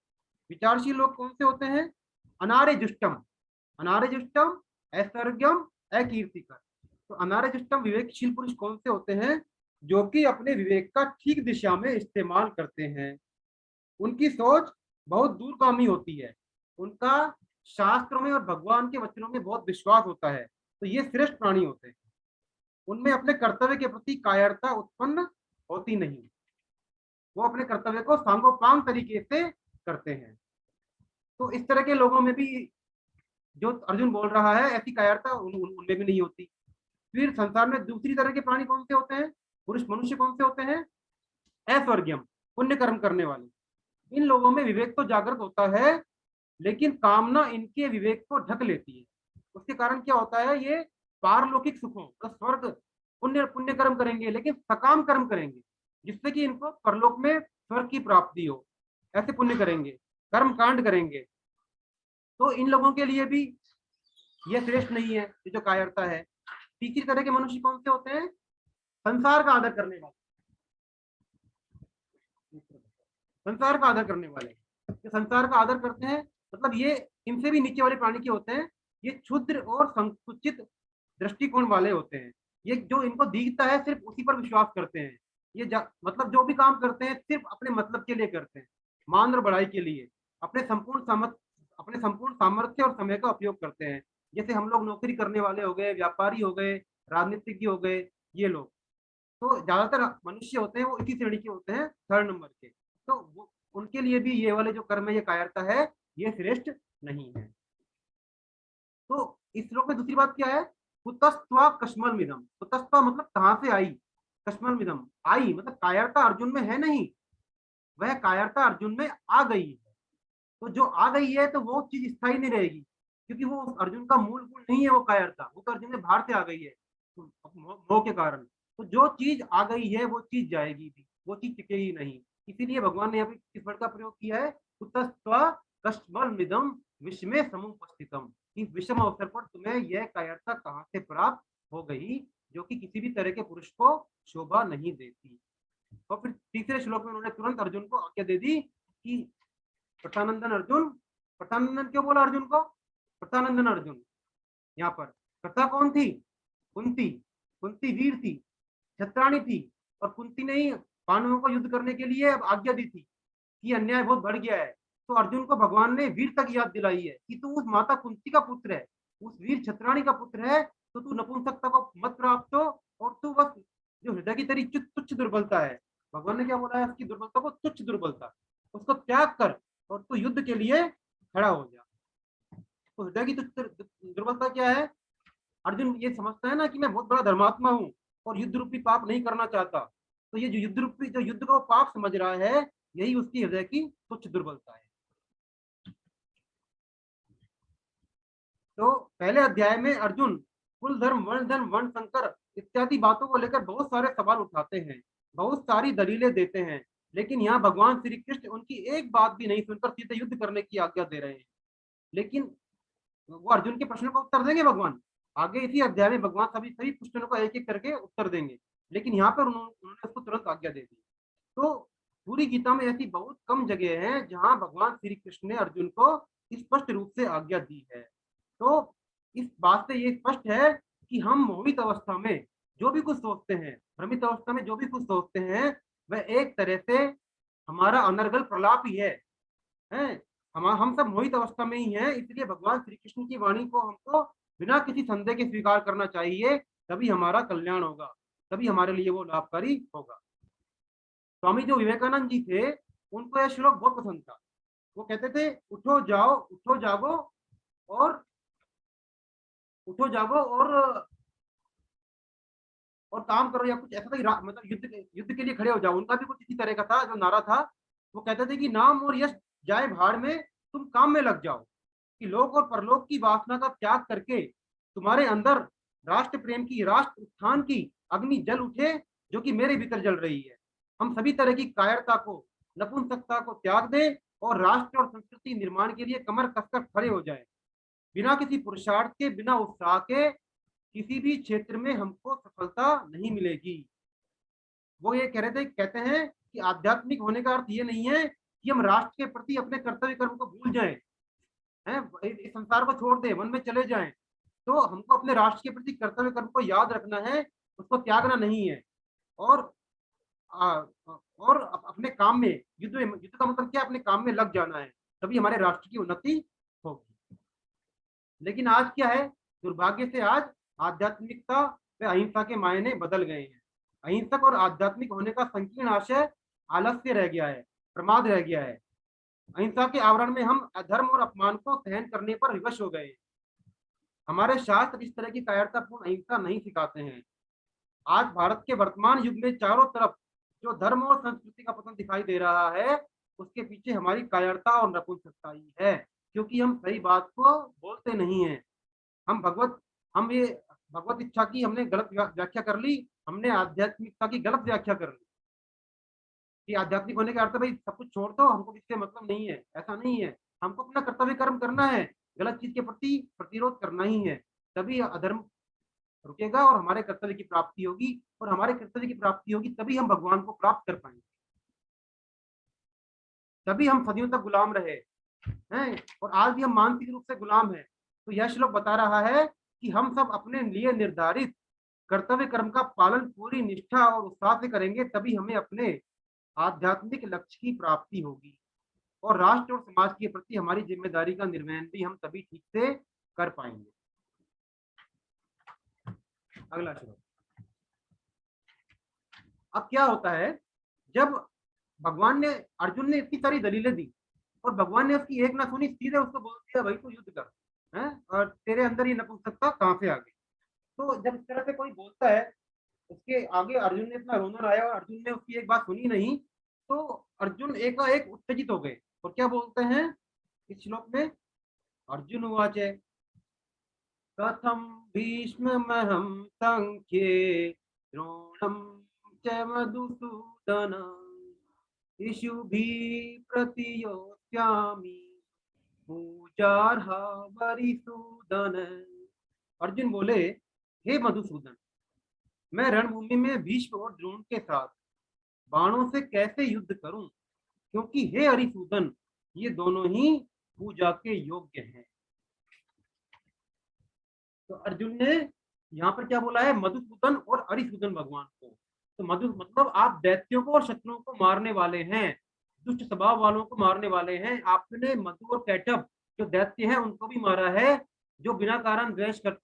विचारशील लोग कौन से होते हैं? अनार्यजुष्टम, अनार्यजुष्टम, ऐश्वर्यम, अकीर्तिकर। तो अनार्यजुष्टम विवेकशील पुरुष कौन से होते हैं? जो कि अपने विवेक का ठीक दिशा में इस्तेमाल करते हैं। उनकी सोच बहुत दूरगामी होती है, उनका शास्त्रों में और भगवान के वचनों में बहुत विश्वास होता है। तो ये श्रेष्ठ प्राणी होते हैं। उनमें अपने कर्तव्य के प्रति कायरता उत्पन्न होती नहीं, वो अपने कर्तव्य को सांगोपांग तरीके से करते हैं। तो इस तरह के लोगों में भी जो अर्जुन बोल रहा है, ऐसी कायरता उनमें भी नहीं होती। फिर संसार में दूसरी तरह के प्राणी कौन से होते हैं? पुरुष मनुष्य कौन से होते हैं? ऐश्वर्यम, पुण्य कर्म करने वाले। इन लोगों में विवेक तो जागृत होता है, लेकिन कामना इनके विवेक को ढक लेती है। उसके कारण क्या होता है, ये पारलौकिक सुखों, तो स्वर्ग, पुण्य पुण्य कर्म करेंगे, लेकिन सकाम कर्म करेंगे, जिससे कि इनको परलोक में स्वर्ग की प्राप्ति हो। ऐसे पुण्य करेंगे, कर्म कांड करेंगे। तो इन लोगों के लिए भी यह श्रेष्ठ नहीं है, ये जो कायरता है। तीसरी तरह के मनुष्य कौन से होते हैं? संसार का आदर करने वाले। संसार का आदर करने वाले, जो संसार का आदर करते हैं, मतलब ये इनसे भी नीचे वाले प्राणी के होते हैं। ये क्षुद्र और संकुचित दृष्टिकोण वाले होते हैं। ये जो इनको दिखता है सिर्फ उसी पर विश्वास करते हैं। ये मतलब जो भी काम करते हैं सिर्फ अपने मतलब के लिए करते हैं, मान और बढ़ाई के लिए। अपने संपूर्ण सामर्थ्य और समय का उपयोग करते हैं। जैसे हम लोग नौकरी करने वाले हो गए, व्यापारी हो गए, राजनीतिज्ञ हो गए, ये लोग। तो ज्यादातर मनुष्य होते हैं वो इसी श्रेणी के होते हैं, 3rd नंबर के। तो उनके लिए भी ये वाले जो कर्म है, ये कायरता है, ये श्रेष्ठ नहीं है। तो इस श्लोक में दूसरी बात क्या है? कुतस्त्वा कश्मल मिदम। कुतस्त्वा मतलब कहां से आई, कश्मल मिदम आई, मतलब कायरता अर्जुन में है नहीं, वह कायरता अर्जुन में आ गई है। तो जो आ गई है तो वो चीज स्थायी नहीं रहेगी। क्योंकि वो अर्जुन का मूल गुण नहीं है वो कायरता, वो तो अर्जुन में बाहर से आ गई है मोह के कारण। तो जो चीज आ गई है वो चीज जाएगी भी, वो चीज टिकेगी नहीं। इसीलिए भगवान ने यहाँ पे किस वर्ड का प्रयोग किया है, कुतस्त्वा कश्मलमिदं विषमे समुपस्थितम, इस विषम अवसर पर तुम्हें यह कायरता कहाँ से प्राप्त हो गई जो कि किसी भी तरह के पुरुष को शोभा नहीं देती। और फिर तीसरे श्लोक में उन्होंने तुरंत अर्जुन को आज्ञा दे दी कि प्रतानंदन अर्जुन, प्रतानंदन क्यों बोला अर्जुन को, प्रतानंदन अर्जुन, यहाँ पर कर्ता कौन थी, कुंती, कुंती वीर थी, छत्राणी थी, और कुंती ने ही पांडवों को युद्ध करने के लिए अब आज्ञा दी थी कि अन्याय बहुत बढ़ गया है। तो अर्जुन को भगवान ने वीर तक याद दिलाई है कि तू उस माता कुंती का पुत्र है, उस वीर छत्राणी का पुत्र है, तो तू नपुंसकता को मत प्राप्त हो, और तू बस जो हृदय की तेरी तुच्छ दुर्बलता है, भगवान ने क्या बोला है, उसकी दुर्बलता को तुच्छ दुर्बलता, उसको त्याग कर और तू युद्ध के लिए खड़ा हो जा। तो हृदय की तुच्छ दुर्बलता क्या है, अर्जुन ये समझता है ना कि मैं बहुत बड़ा धर्मात्मा हूँ और युद्ध रूपी पाप नहीं करना चाहता, तो ये जो युद्ध रूपी जो युद्ध को पाप समझ रहा है, यही उसकी हृदय की तुच्छ दुर्बलता है। तो पहले अध्याय में अर्जुन कुल धर्म, वर्ण धर्म, वर्ण संकर इत्यादि बातों को लेकर बहुत सारे सवाल उठाते हैं, बहुत सारी दलीलें देते हैं, लेकिन यहाँ भगवान श्री कृष्ण उनकी एक बात भी नहीं सुनकर सीधे युद्ध करने की आज्ञा दे रहे हैं। लेकिन वो अर्जुन के प्रश्नों का उत्तर देंगे भगवान, आगे इसी अध्याय में भगवान सभी सभी प्रश्नों का एक एक करके उत्तर देंगे, लेकिन यहाँ पर उन्होंने उसको तुरंत आज्ञा दे दी। तो पूरी गीता में ऐसी बहुत कम जगह है जहाँ भगवान श्री कृष्ण ने अर्जुन को स्पष्ट रूप से आज्ञा दी है। तो इस बात से ये स्पष्ट है कि हम मोहित अवस्था में जो भी कुछ सोचते हैं, भ्रमित अवस्था में जो भी कुछ सोचते हैं, वह एक तरह से हमारा अनर्गल प्रलाप ही है। हम सब मोहित अवस्था में ही हैं, इसलिए भगवान श्री कृष्ण की वाणी को हमको बिना किसी संदेह के स्वीकार करना चाहिए, तभी हमारा कल्याण होगा, तभी हमारे लिए वो लाभकारी होगा। स्वामी जो विवेकानंद जी थे, उनको यह श्लोक बहुत पसंद था। वो कहते थे, उठो जाओ, उठो जागो और उठो जागो और काम करो, या कुछ ऐसा था, मतलब युद्ध के लिए खड़े हो जाओ। उनका भी कुछ इसी तरह का था जो नारा था। वो कहते थे कि नाम और यश जाए भाड़ में, तुम काम में लग जाओ, कि लोक और परलोक की वासना का त्याग करके तुम्हारे अंदर राष्ट्र प्रेम की, राष्ट्र उत्थान की अग्नि जल उठे, जो कि मेरे भीतर जल रही है। हम सभी तरह की कायरता को, नपुंसकता को त्याग दें और राष्ट्र और संस्कृति निर्माण के लिए कमर कसकर खड़े हो जाए। बिना किसी पुरुषार्थ के, बिना उत्साह के किसी भी क्षेत्र में हमको सफलता नहीं मिलेगी। वो ये कह रहे थे, कहते हैं कि आध्यात्मिक होने का अर्थ ये नहीं है कि हम राष्ट्र के प्रति अपने कर्तव्य कर्म को भूल जाएं, हैं, इस संसार को छोड़ दें, वन में चले जाएं। तो हमको अपने राष्ट्र के प्रति कर्तव्य कर्म को याद रखना है, उसको त्यागना नहीं है। और और अपने काम में, युद्ध का मतलब क्या, अपने काम में लग जाना है, तभी हमारे राष्ट्र की उन्नति होगी। लेकिन आज क्या है, दुर्भाग्य से आज आध्यात्मिकता व अहिंसा के मायने बदल गए हैं। अहिंसक और आध्यात्मिक होने का संकीर्ण आशय आलस्य रह गया है, प्रमाद रह गया है। अहिंसा के आवरण में हम अधर्म और अपमान को सहन करने पर विवश हो गए। हमारे शास्त्र इस तरह की कायरतापूर्ण अहिंसा नहीं सिखाते हैं। आज भारत के वर्तमान युग में चारों तरफ जो धर्म और संस्कृति का पतन दिखाई दे रहा है, उसके पीछे हमारी कायरता और नपुंसकता ही है, क्योंकि हम सही बात को बोलते नहीं हैं। हम ये भगवत इच्छा की हमने गलत व्याख्या कर ली, हमने आध्यात्मिकता की गलत व्याख्या कर ली कि आध्यात्मिक होने का अर्थ भाई सब कुछ छोड़ दो, हमको किससे मतलब नहीं है। ऐसा नहीं है, हमको अपना कर्तव्य कर्म करना है, गलत चीज के प्रति प्रतिरोध करना ही है, तभी अधर्म रुकेगा और हमारे कर्तव्य की प्राप्ति होगी। और हमारे कर्तव्य की प्राप्ति होगी तभी हम भगवान को प्राप्त कर पाएंगे, तभी हम सदियों तक गुलाम रहे हैं, और आज भी हम मानसिक रूप से गुलाम हैं। तो यह श्लोक बता रहा है कि हम सब अपने लिए निर्धारित कर्तव्य कर्म का पालन पूरी निष्ठा और उत्साह से करेंगे, तभी हमें अपने आध्यात्मिक लक्ष्य की प्राप्ति होगी, और राष्ट्र और समाज के प्रति हमारी जिम्मेदारी का निर्वहन भी हम तभी ठीक से कर पाएंगे। अगला श्लोक। अब क्या होता है, जब भगवान ने, अर्जुन ने इतनी सारी दलीलें दी और भगवान ने उसकी एक ना सुनी, सीधे उसको बोल दिया भाई तू युद्ध कर, हैं, और तेरे अंदर ये नपुंसकता कहाँ से आ गई। तो जब इस तरह से कोई बोलता है, उसके आगे अर्जुन ने इतना रोना लाया और अर्जुन ने उसकी एक बात सुनी नहीं, तो अर्जुन एकाएक उत्तेजित हो गए और क्या बोलते हैं इस श्लोक में, अर्जुन उवाच कथम भीष्ममहं संख्ये द्रोणं च मधुसूदन इषुभिः प्रतियोत्स्यामि पूजार्हा वरिसूदन। अर्जुन बोले, हे मधुसूदन, मैं रणभूमि में भीष्म और द्रोण के साथ बाणों से कैसे युद्ध करूं, क्योंकि हे हरिसूदन, ये दोनों ही पूजा के योग्य हैं। तो अर्जुन ने यहाँ पर क्या बोला है, मधुसूदन और हरिसूदन भगवान को। तो मधु मतलब आप दैत्यों को और शत्रुओं को मारने वाले हैं, दुष्ट स्वभाव वालों को मारने वाले हैं। आपने मधु और कैटभ जो दैत्य हैं उनको भी मारा है, जो बिना कारण द्वेष कर,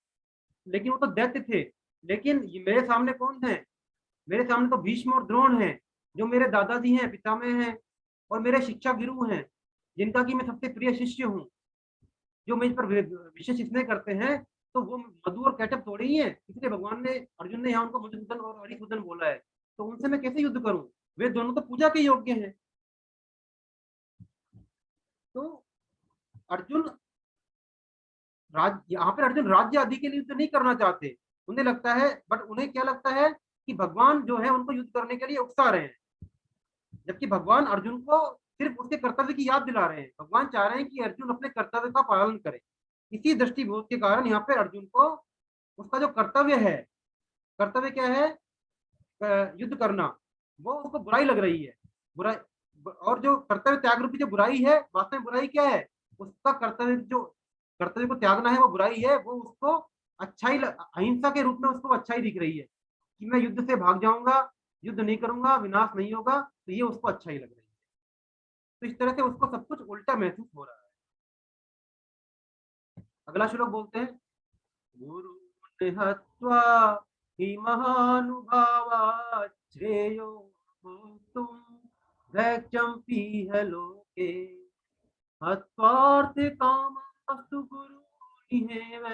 लेकिन वो तो दैत्य थे। लेकिन मेरे सामने कौन है, मेरे सामने तो भीष्म और द्रोण हैं, जो मेरे दादाजी हैं, पितामह हैं और मेरे शिक्षा गुरु हैं, जिनका कि मैं सबसे प्रिय शिष्य हूँ, जो मुझ पर विशेष स्नेह करते हैं। तो वो मधु और कैटभ थोड़े ही है, इसलिए भगवान ने, अर्जुन ने यहाँ उनको मधुसूदन और हरिसूदन बोला है। तो उनसे मैं कैसे युद्ध करूं, वे दोनों तो पूजा के योग्य हैं। तो अर्जुन यहाँ पर अर्जुन राज्य आदि के लिए युद्ध नहीं करना चाहते। उन्हें लगता है, बट उन्हें क्या लगता है कि भगवान जो है उनको युद्ध करने के लिए उकसा रहे हैं, जबकि भगवान अर्जुन को सिर्फ उसके कर्तव्य की याद दिला रहे हैं। भगवान चाह रहे हैं कि अर्जुन अपने कर्तव्य का पालन करे। इसी दृष्टिबोध के कारण यहाँ पे अर्जुन को उसका जो कर्तव्य है, कर्तव्य क्या है, युद्ध करना, वो उसको बुराई लग रही है। बुराई, और जो कर्तव्य त्याग रूपी जो बुराई है, वास्तव में बुराई क्या है, उसका कर्तव्य, जो कर्तव्य को त्यागना है वो बुराई है, वो उसको अच्छाई, अहिंसा के रूप में उसको अच्छाई दिख रही है कि मैं युद्ध से भाग जाऊंगा, युद्ध नहीं करूंगा, विनाश नहीं होगा, तो ये उसको अच्छाई लग रही है। तो इस तरह से उसको सब कुछ उल्टा महसूस हो रहा है। अगला श्लोक बोलते हैं, गुरु हत्वा हि महानुभावा श्रेयो भोक्तुं भैक्षं पीह लोके हत्वार्थ कामस्तु गुरुनिहेव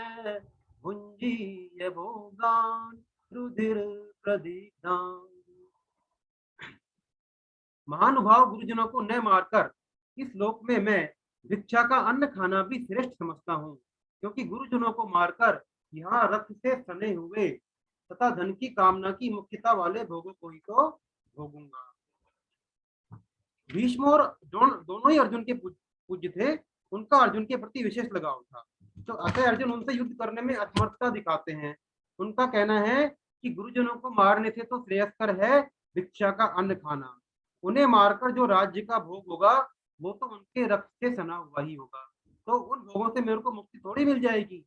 भुञ्जीय भोगान् रुधिर प्रदीप्तान्। महानुभाव गुरुजनों को न मारकर इस लोक में मैं भिक्षा का अन्न खाना भी श्रेष्ठ समझता हूँ, क्योंकि गुरुजनों को मारकर यहाँ रक्त से सने हुए तथा धन की कामना की मुख्यता वाले भोगों को ही तो भोगूंगा। भीष्म और दोनों ही अर्जुन के पूज्य थे, उनका अर्जुन के प्रति विशेष लगाव था। तो अतः अर्जुन उनसे युद्ध करने में असमर्थता दिखाते हैं। उनका कहना है कि गुरुजनों को मारने से तो श्रेयस्कर है भिक्षा का अन्न खाना, उन्हें मारकर जो राज्य का भोग होगा वो तो उनके रक्त से सना हुआ ही होगा। तो उन भोगों से मेरे को मुक्ति थोड़ी मिल जाएगी,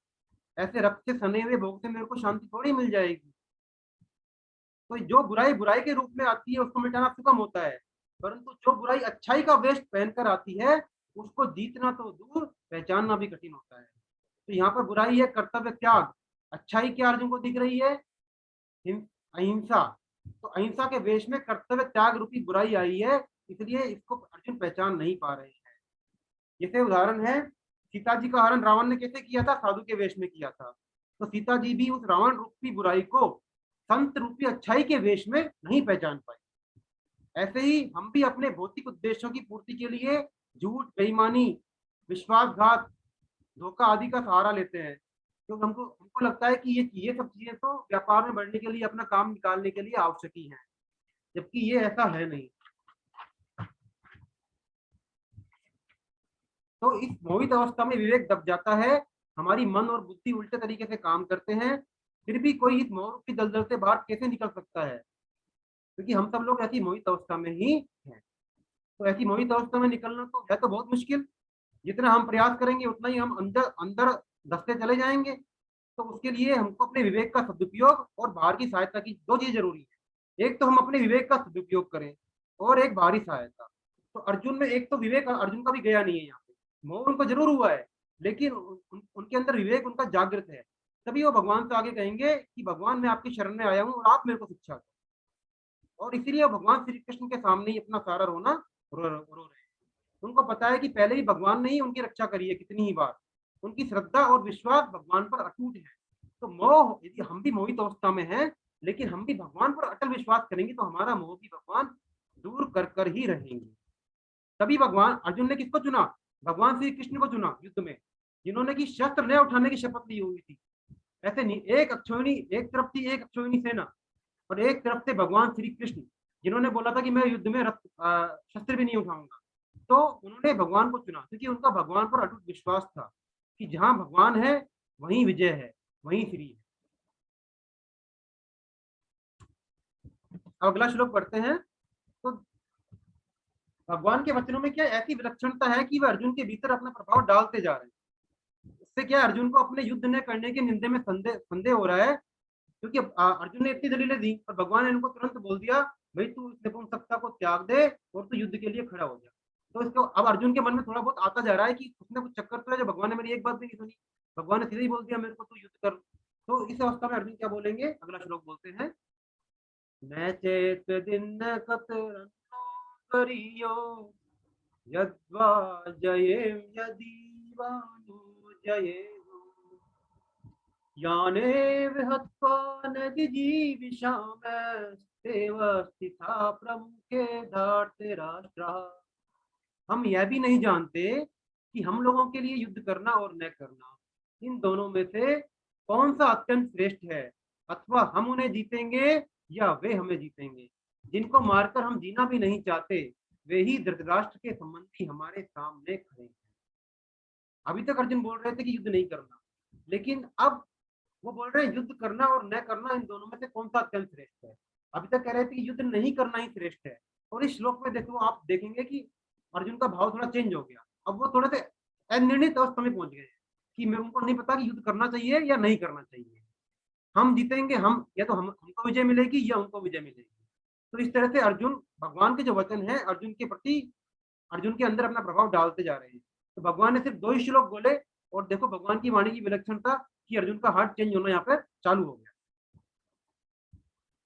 ऐसे रक्त से सने हुए भोग से मेरे को शांति थोड़ी मिल जाएगी। तो जो बुराई बुराई के रूप में आती है उसको मिटाना सुगम होता है, परंतु जो बुराई अच्छाई का वेश पहनकर आती है उसको जीतना तो दूर, पहचानना भी कठिन होता है। तो यहाँ पर बुराई है कर्तव्य त्याग, अच्छाई क्या अर्जुन को दिख रही है, अहिंसा। तो अहिंसा के वेश में कर्तव्य त्याग रूपी बुराई आई है, इसलिए इसको अर्जुन पहचान नहीं पा रहे हैं। जैसे उदाहरण है, सीता जी का हरण रावण ने कैसे किया था, साधु के वेश में किया था। तो सीता जी भी उस रावण रूपी बुराई को संत रूपी अच्छाई के वेश में नहीं पहचान पाई। ऐसे ही हम भी अपने भौतिक उद्देश्यों की पूर्ति के लिए झूठ, बेईमानी, विश्वासघात, धोखा आदि का सहारा लेते हैं। तो हमको हमको लगता है कि ये सब चीजें तो व्यापार में बढ़ने के लिए, अपना काम निकालने के लिए आवश्यक ही है, जबकि ये ऐसा है नहीं। तो इस मोहित अवस्था में विवेक दब जाता है, हमारी मन और बुद्धि उल्टे तरीके से काम करते हैं। फिर भी कोई इस मोह की दलदल से बाहर कैसे निकल सकता है, क्योंकि हम सब लोग ऐसी मोहित अवस्था में ही हैं। तो ऐसी मोहित अवस्था में निकलना तो है तो बहुत मुश्किल, जितना हम प्रयास करेंगे उतना ही हम अंदर अंदर दसते चले जाएंगे। तो उसके लिए हमको अपने विवेक का सदुपयोग और बाहर की सहायता की दो चीज जरूरी है। एक तो हम अपने विवेक का सदुपयोग करें और एक बाहरी सहायता। तो अर्जुन में एक तो विवेक अर्जुन का भी गया नहीं है, यहाँ पे मोह उनको जरूर हुआ है, लेकिन उनके अंदर विवेक उनका जागृत है। तभी वो भगवान से आगे कहेंगे कि भगवान मैं आपकी शरण में आया हूँ और आप मेरे को शिक्षा दो। और इसीलिए भगवान श्री कृष्ण के सामने ही अपना सारा रोना रो रहे हैं। उनको पता है कि पहले ही भगवान ने ही उनकी रक्षा करी है कितनी ही बार, उनकी श्रद्धा और विश्वास भगवान पर अटूट है। तो मोह, यदि हम भी मोहित अवस्था में हैं लेकिन हम भी भगवान पर अटल विश्वास करेंगे तो हमारा मोह भी भगवान दूर कर ही रहेंगे। तभी भगवान अर्जुन ने किसको चुना, भगवान श्री कृष्ण को चुना युद्ध में, जिन्होंने की शस्त्र न उठाने की शपथ ली हुई थी। ऐसे नहीं, एक अक्षोहिणी, एक तरफ थी एक अक्षोहिणी सेना और एक तरफ से भगवान श्री कृष्ण, जिन्होंने बोला था कि मैं युद्ध में शस्त्र भी नहीं उठाऊंगा। तो उन्होंने भगवान को चुना क्योंकि उनका भगवान पर अटूट विश्वास था कि जहां भगवान है वहीं विजय है, वहीं श्री है। अगला श्लोक पढ़ते हैं। तो भगवान के वचनों में क्या ऐसी विलक्षणता है कि वह अर्जुन के भीतर अपना प्रभाव डालते जा रहे हैं। इससे क्या अर्जुन को अपने युद्ध न करने के निंदे में संदेह संदेह हो रहा है, क्योंकि अर्जुन ने इतनी दलीलें दी और भगवान ने इनको तुरंत बोल दिया, भाई तू इस नपुंसकता को त्याग दे और तू युद्ध के लिए खड़ा हो जा। तो इसको अब अर्जुन के मन में थोड़ा बहुत आता जा रहा है कि उसने कुछ चक्कर तो है जो भगवान ने मेरी एक बात भी नहीं सुनी, भगवान ने सीधे ही बोल दिया मेरे को तू युद्ध कर। तो इस अवस्था में अर्जुन क्या बोलेंगे, अगला श्लोक बोलते हैं। न चेत दिन कतरन्नो करियो यद्वा जयेम यदि वानो जयेम याने विहत्वा न जिजीविषामस्तेव स्थिता प्रमुखे धार्ते राष्ट्रा। हम यह भी नहीं जानते कि हम लोगों के लिए युद्ध करना और न करना, इन दोनों में से कौन सा अत्यंत श्रेष्ठ है, अथवा हम उन्हें जीतेंगे या वे हमें जीतेंगे। जिनको मारकर हम जीना भी नहीं चाहते वे ही धृतराष्ट्र के संबंधी हमारे सामने खड़े हैं। अभी तक अर्जुन बोल रहे थे कि युद्ध नहीं करना, लेकिन अब वो बोल रहे हैं युद्ध करना और न करना, इन दोनों में से कौन सा अत्यंत श्रेष्ठ है। अभी तक कह रहे थे कि युद्ध नहीं करना ही श्रेष्ठ है, और इस श्लोक में देखो आप देखेंगे कि अर्जुन का भाव थोड़ा चेंज हो गया। अब वो थोड़े से अनिर्णित अवस्था में पहुंच गए कि मैं उनको नहीं पता कि युद्ध करना चाहिए या नहीं करना चाहिए। हम जीतेंगे, हम या तो हमको विजय मिलेगी या उनको विजय मिलेगी। तो इस तरह से अर्जुन, भगवान के जो वचन है अर्जुन के प्रति, अर्जुन के अंदर अपना प्रभाव डालते जा रहे हैं। तो भगवान ने सिर्फ 2 ही श्लोक बोले और देखो भगवान की वाणी की विलक्षणता कि अर्जुन का हार्ट चेंज होना यहाँ पर चालू हो गया।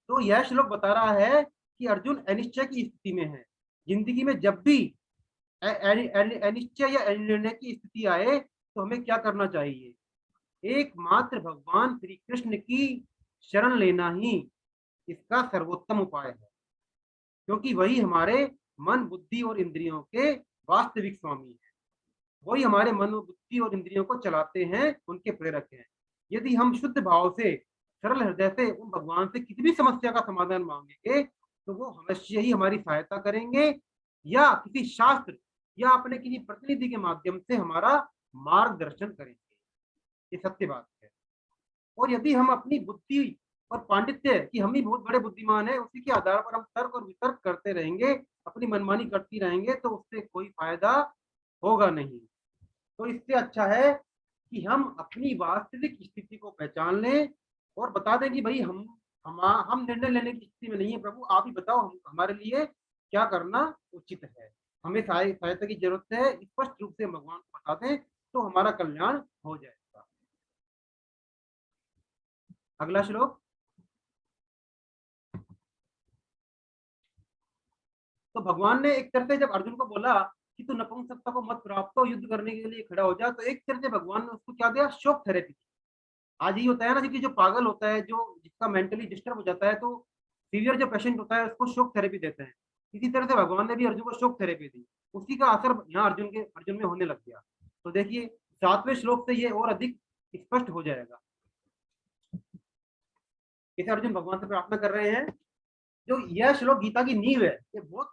तो यह श्लोक बता रहा है कि अर्जुन अनिश्चय की स्थिति में है। जिंदगी में जब भी अनिश्चय या अनिर्णय की स्थिति आए तो हमें क्या करना चाहिए, एकमात्र भगवान श्री कृष्ण की शरण लेना ही इसका सर्वोत्तम उपाय है, क्योंकि वही हमारे मन बुद्धि और इंद्रियों के वास्तविक स्वामी है। वही हमारे मन बुद्धि और इंद्रियों को चलाते हैं, उनके प्रेरक हैं। यदि हम शुद्ध भाव से सरल हृदय से उन भगवान से किसी भी समस्या का समाधान मांगेंगे तो वो अवश्य ही हमारी सहायता करेंगे, या किसी शास्त्र या अपने किसी प्रतिनिधि के माध्यम से हमारा मार्गदर्शन करेंगे। ये सत्य बात है। और यदि हम अपनी बुद्धि और पांडित्य कि हम ही बहुत बड़े बुद्धिमान है उसी के आधार पर हम तर्क और वितर्क करते रहेंगे, अपनी मनमानी करती रहेंगे, तो उससे कोई फायदा होगा नहीं। तो इससे अच्छा है कि हम अपनी वास्तविक स्थिति को पहचान लें और बता दें कि भाई हम निर्णय लेने की स्थिति में नहीं है, प्रभु आप ही बताओ हम हमारे लिए क्या करना उचित है, हमें सहायता की जरूरत है, स्पष्ट रूप से भगवान को बता दें तो हमारा कल्याण हो जाएगा। अगला श्लोक। तो भगवान ने एक तरह से जब अर्जुन को बोला कि तू नपुंसकता को मत प्राप्त हो, युद्ध करने के लिए खड़ा हो जा, तो एक तरह से भगवान ने उसको क्या दिया, शॉक थेरेपी। आज ही होता है ना कि जो पागल होता है, जो जिसका मेंटली डिस्टर्ब हो जाता है, तो सीवियर जो पेशेंट होता है उसको शॉक थेरेपी देते हैं। इसी तरह से भगवान ने भी अर्जुन को शॉक थेरेपी दी, उसी का असर यहाँ अर्जुन में होने लग गया। तो देखिए 7वें श्लोक से ये और अधिक स्पष्ट हो जाएगा। इसे अर्जुन भगवान से प्रार्थना कर रहे हैं। जो यह श्लोक गीता की नींव है, ये बहुत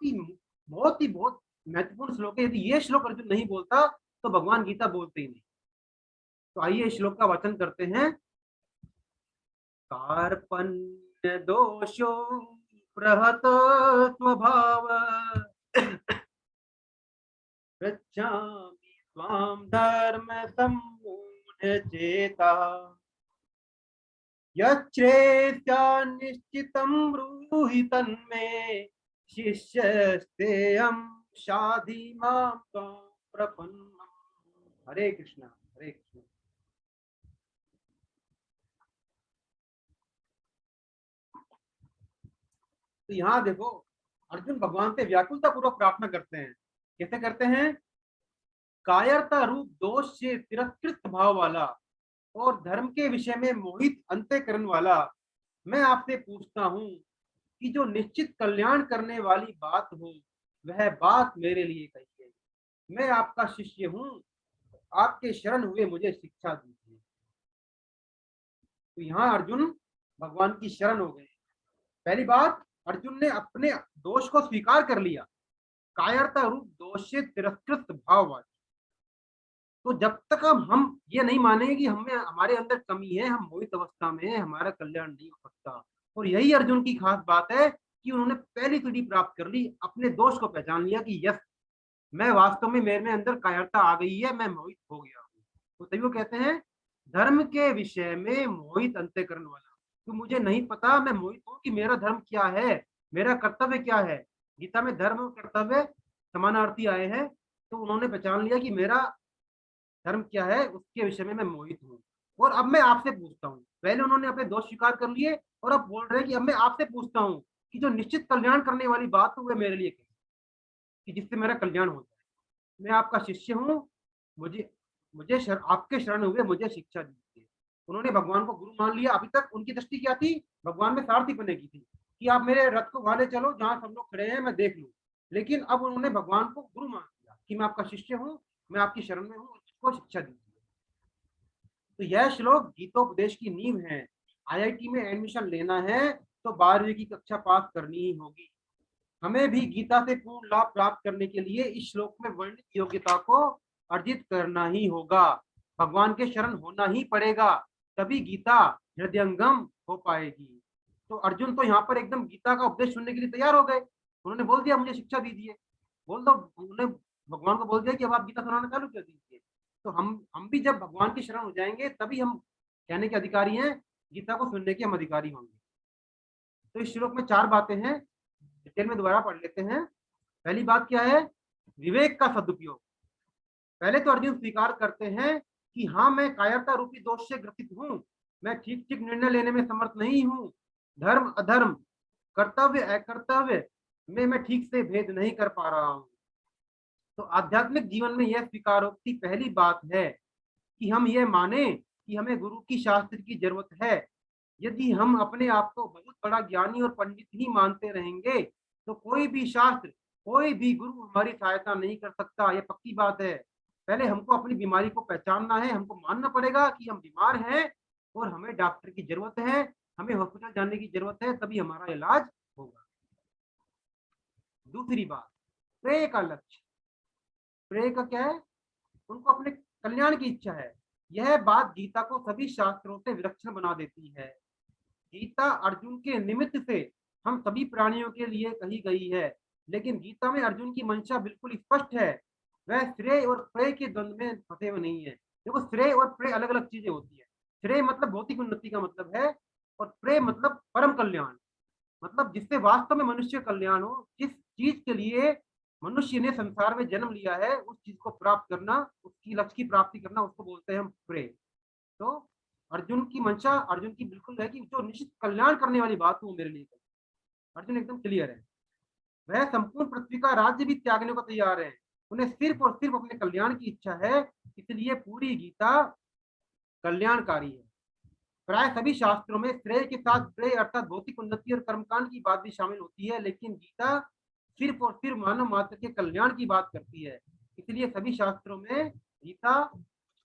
महत्वपूर्ण श्लोक है। यदि ये श्लोक अर्जुन नहीं बोलता तो भगवान गीता बोलते ही नहीं। तो आइए इस श्लोक का वचन करते हैं। कार्पण्य दोषो प्रहत स्वभाव पृच्छामि त्वां धर्म सम्मूढ़ चेता यच्छ्रेयस्यानिश्चितं ब्रूहि तन्मे शिष्यस्तेऽहं शाधि मां त्वां प्रपन्नम्। हरे कृष्ण हरे कृष्ण। तो यहाँ देखो अर्जुन भगवान से व्याकुलता पूर्वक प्रार्थना करते हैं। कैसे करते हैं, कायरता रूप दोष से तिरस्कृत भाव वाला और धर्म के विषय में मोहित अंतःकरण वाला, मैं आपसे पूछता हूँ कि जो निश्चित कल्याण करने वाली बात हो वह बात मेरे लिए कहिए। मैं आपका शिष्य हूँ, आपके शरण हुए मुझे शिक्षा दीजिए। तो यहाँ अर्जुन भगवान की शरण हो गए। पहली बात, अर्जुन ने अपने दोष को स्वीकार कर लिया, कायरता रूप दोष से तिरस्कृत भाववाद। तो जब तक हम ये नहीं मानेंगे कि हमें हमारे अंदर कमी है, हम मोहित अवस्था में है, हमारा कल्याण नहीं हो सकता। और यही अर्जुन की खास बात है कि उन्होंने पहली सीढ़ी प्राप्त कर ली, अपने दोष को पहचान लिया कि यस, मैं वास्तव में मेरे में अंदर कायरता आ गई है, मैं मोहित हो गया हूँ। तो तभी वो कहते हैं धर्म के विषय में मोहित अंतःकरण वाला। तो मुझे नहीं पता मैं मोहित हूँ कि मेरा धर्म क्या है, मेरा कर्तव्य क्या है। गीता में धर्म और कर्तव्य समानार्थी आए हैं, तो उन्होंने पहचान लिया कि मेरा धर्म क्या है, उसके विषय में मैं मोहित हूँ। और अब मैं आपसे पूछता हूँ, पहले उन्होंने अपने दोष स्वीकार कर लिए और अब बोल रहे हैं कि अब मैं आपसे पूछता हूँ कि जो निश्चित कल्याण करने वाली बात है वो मेरे लिए क्या है, कि जिससे मेरा कल्याण हो जाए। मैं आपका शिष्य हूँ, मुझे मुझे आपके शरण हुए मुझे शिक्षा दीजिए। उन्होंने भगवान को गुरु मान लिया। अभी तक उनकी दृष्टि क्या थी, भगवान में सारथी बनने की थी कि आप मेरे रथ को वहां ले चलो जहां सब लोग खड़े हैं, मैं देख लूं। लेकिन अब उन्होंने भगवान को गुरु मान लिया कि मैं आपका शिष्य हूँ, मैं आपकी शरण में हूँ, उसको शिक्षा दीजिए। तो यह श्लोक गीतोपदेश की नींव है। आईआईटी में एडमिशन लेना है तो 12वीं की कक्षा पास करनी ही होगी। हमें भी गीता से पूर्ण लाभ प्राप्त करने के लिए इस श्लोक में वर्णित योग्यता को अर्जित करना ही होगा। भगवान के शरण होना ही पड़ेगा, तभी गीता हृदयंगम हो पाएगी। तो अर्जुन तो यहाँ पर एकदम गीता का उपदेश सुनने के लिए तैयार हो गए। उन्होंने बोल दिया मुझे शिक्षा दीजिए, बोल दो। उन्होंने भगवान को बोल दिया कि अब आप गीता सुनाना चालू कर दीजिए। तो हम भी जब भगवान की शरण हो जाएंगे तभी हम कहने के अधिकारी हैं, गीता को सुनने के हम अधिकारी होंगे। तो इस श्लोक में 4 बातें हैं, डिटेल में दोबारा पढ़ लेते हैं। पहली बात क्या है, विवेक का सदुपयोग। पहले तो अर्जुन स्वीकार करते हैं कि हाँ, मैं कायरता रूपी दोष से ग्रसित हूँ, मैं ठीक ठीक निर्णय लेने में समर्थ नहीं हूँ, धर्म अधर्म, कर्तव्य अकर्तव्य में मैं ठीक से भेद नहीं कर पा रहा हूँ। तो आध्यात्मिक जीवन में यह स्वीकारोक्ति पहली बात है कि हम ये माने कि हमें गुरु की शास्त्र की जरूरत है। यदि हम अपने आप को बहुत बड़ा ज्ञानी और पंडित ही मानते रहेंगे तो कोई भी शास्त्र, कोई भी गुरु हमारी सहायता नहीं कर सकता। ये पक्की बात है। पहले हमको अपनी बीमारी को पहचानना है, हमको मानना पड़ेगा कि हम बीमार हैं और हमें डॉक्टर की जरूरत है, हमें हॉस्पिटल जाने की जरूरत है, तभी हमारा इलाज होगा। दूसरी बात, प्रेय का लक्ष्य। प्रेय का क्या है, उनको अपने कल्याण की इच्छा है। यह बात गीता को सभी शास्त्रों से विलक्षण बना देती है। गीता अर्जुन के निमित्त से हम सभी प्राणियों के लिए कही गई है, लेकिन गीता में अर्जुन की मंशा बिल्कुल स्पष्ट है। वह श्रेय और प्रेय के द्वंद में फंसे हुए नहीं है। देखो, श्रेय और प्रेय अलग अलग चीजें होती है। श्रेय मतलब भौतिक उन्नति का मतलब है, और प्रेय मतलब परम कल्याण, मतलब जिससे वास्तव में मनुष्य कल्याण हो। जिस चीज के लिए मनुष्य ने संसार में जन्म लिया है उस चीज को प्राप्त करना, उसकी लक्ष्य की प्राप्ति करना, उसको बोलते हैं हम प्रेय। तो अर्जुन की मंशा, अर्जुन की बिल्कुल है कि जो निश्चित कल्याण करने वाली बात हो मेरे लिए, अर्जुन एकदम क्लियर है। वह संपूर्ण पृथ्वी का राज्य भी त्यागने को तैयार है। उन्हें सिर्फ और सिर्फ अपने कल्याण की इच्छा है, इसलिए पूरी गीता कल्याणकारी है। प्राय सभी शास्त्रों में श्रेय के साथ प्रेय अर्थात भौतिक उन्नति और कर्मकांड की बात भी शामिल होती है, लेकिन गीता सिर्फ और सिर्फ मानव मात्र के कल्याण की बात करती है। इसलिए सभी शास्त्रों में गीता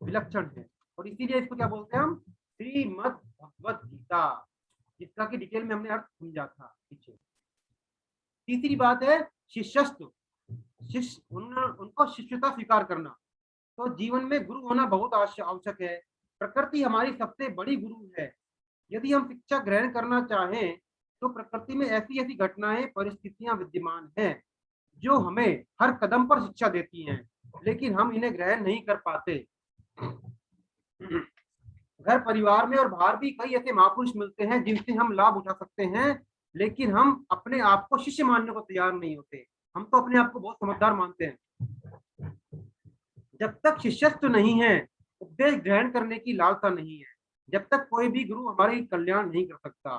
विलक्षण है, और इसीलिए इसको क्या बोलते हैं हम, श्रीमद् भगवत गीता, जिसका की डिटेल में हमने अर्थ समझा था पीछे। तीसरी बात है शिष्यत्व। उनको शिष्यता स्वीकार करना। तो जीवन में गुरु होना बहुत आवश्यक है। प्रकृति हमारी सबसे बड़ी गुरु है। यदि हम शिक्षा ग्रहण करना चाहें तो प्रकृति में ऐसी ऐसी घटनाएं, परिस्थितियां विद्यमान हैं जो हमें हर कदम पर शिक्षा देती हैं, लेकिन हम इन्हें ग्रहण नहीं कर पाते। घर परिवार में और बाहर भी कई ऐसे महापुरुष मिलते हैं जिनसे हम लाभ उठा सकते हैं, लेकिन हम अपने आप को शिष्य मानने को तैयार नहीं होते। हम तो अपने आप को बहुत समझदार मानते हैं। जब तक शिष्यत्व नहीं है, उपदेश ग्रहण करने की लालसा नहीं है, जब तक कोई भी गुरु हमारे कल्याण नहीं कर सकता।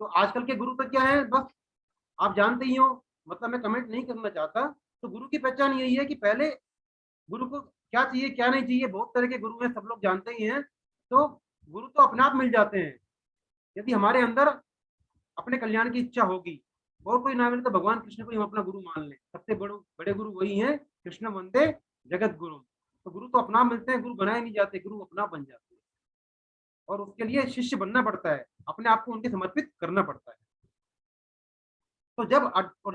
तो आजकल के गुरु तो क्या है, बस आप जानते ही हो, मतलब मैं कमेंट नहीं करना चाहता। तो गुरु की पहचान यही है कि पहले गुरु को क्या चाहिए क्या नहीं चाहिए। बहुत तरह के गुरु हैं, सब लोग जानते ही हैं। तो गुरु तो अपने आप मिल जाते हैं यदि हमारे अंदर अपने कल्याण की इच्छा होगी। और कोई ना मिले तो भगवान कृष्ण को हम अपना गुरु मान लें। सबसे बड़े गुरु वही हैं, कृष्ण वंदे जगत गुरु। तो गुरु तो अपना मिलते हैं, गुरु बनाए नहीं जाते, गुरु अपना बन जाते हैं। और उसके लिए शिष्य बनना पड़ता है, अपने आप को उनके समर्पित करना पड़ता है। तो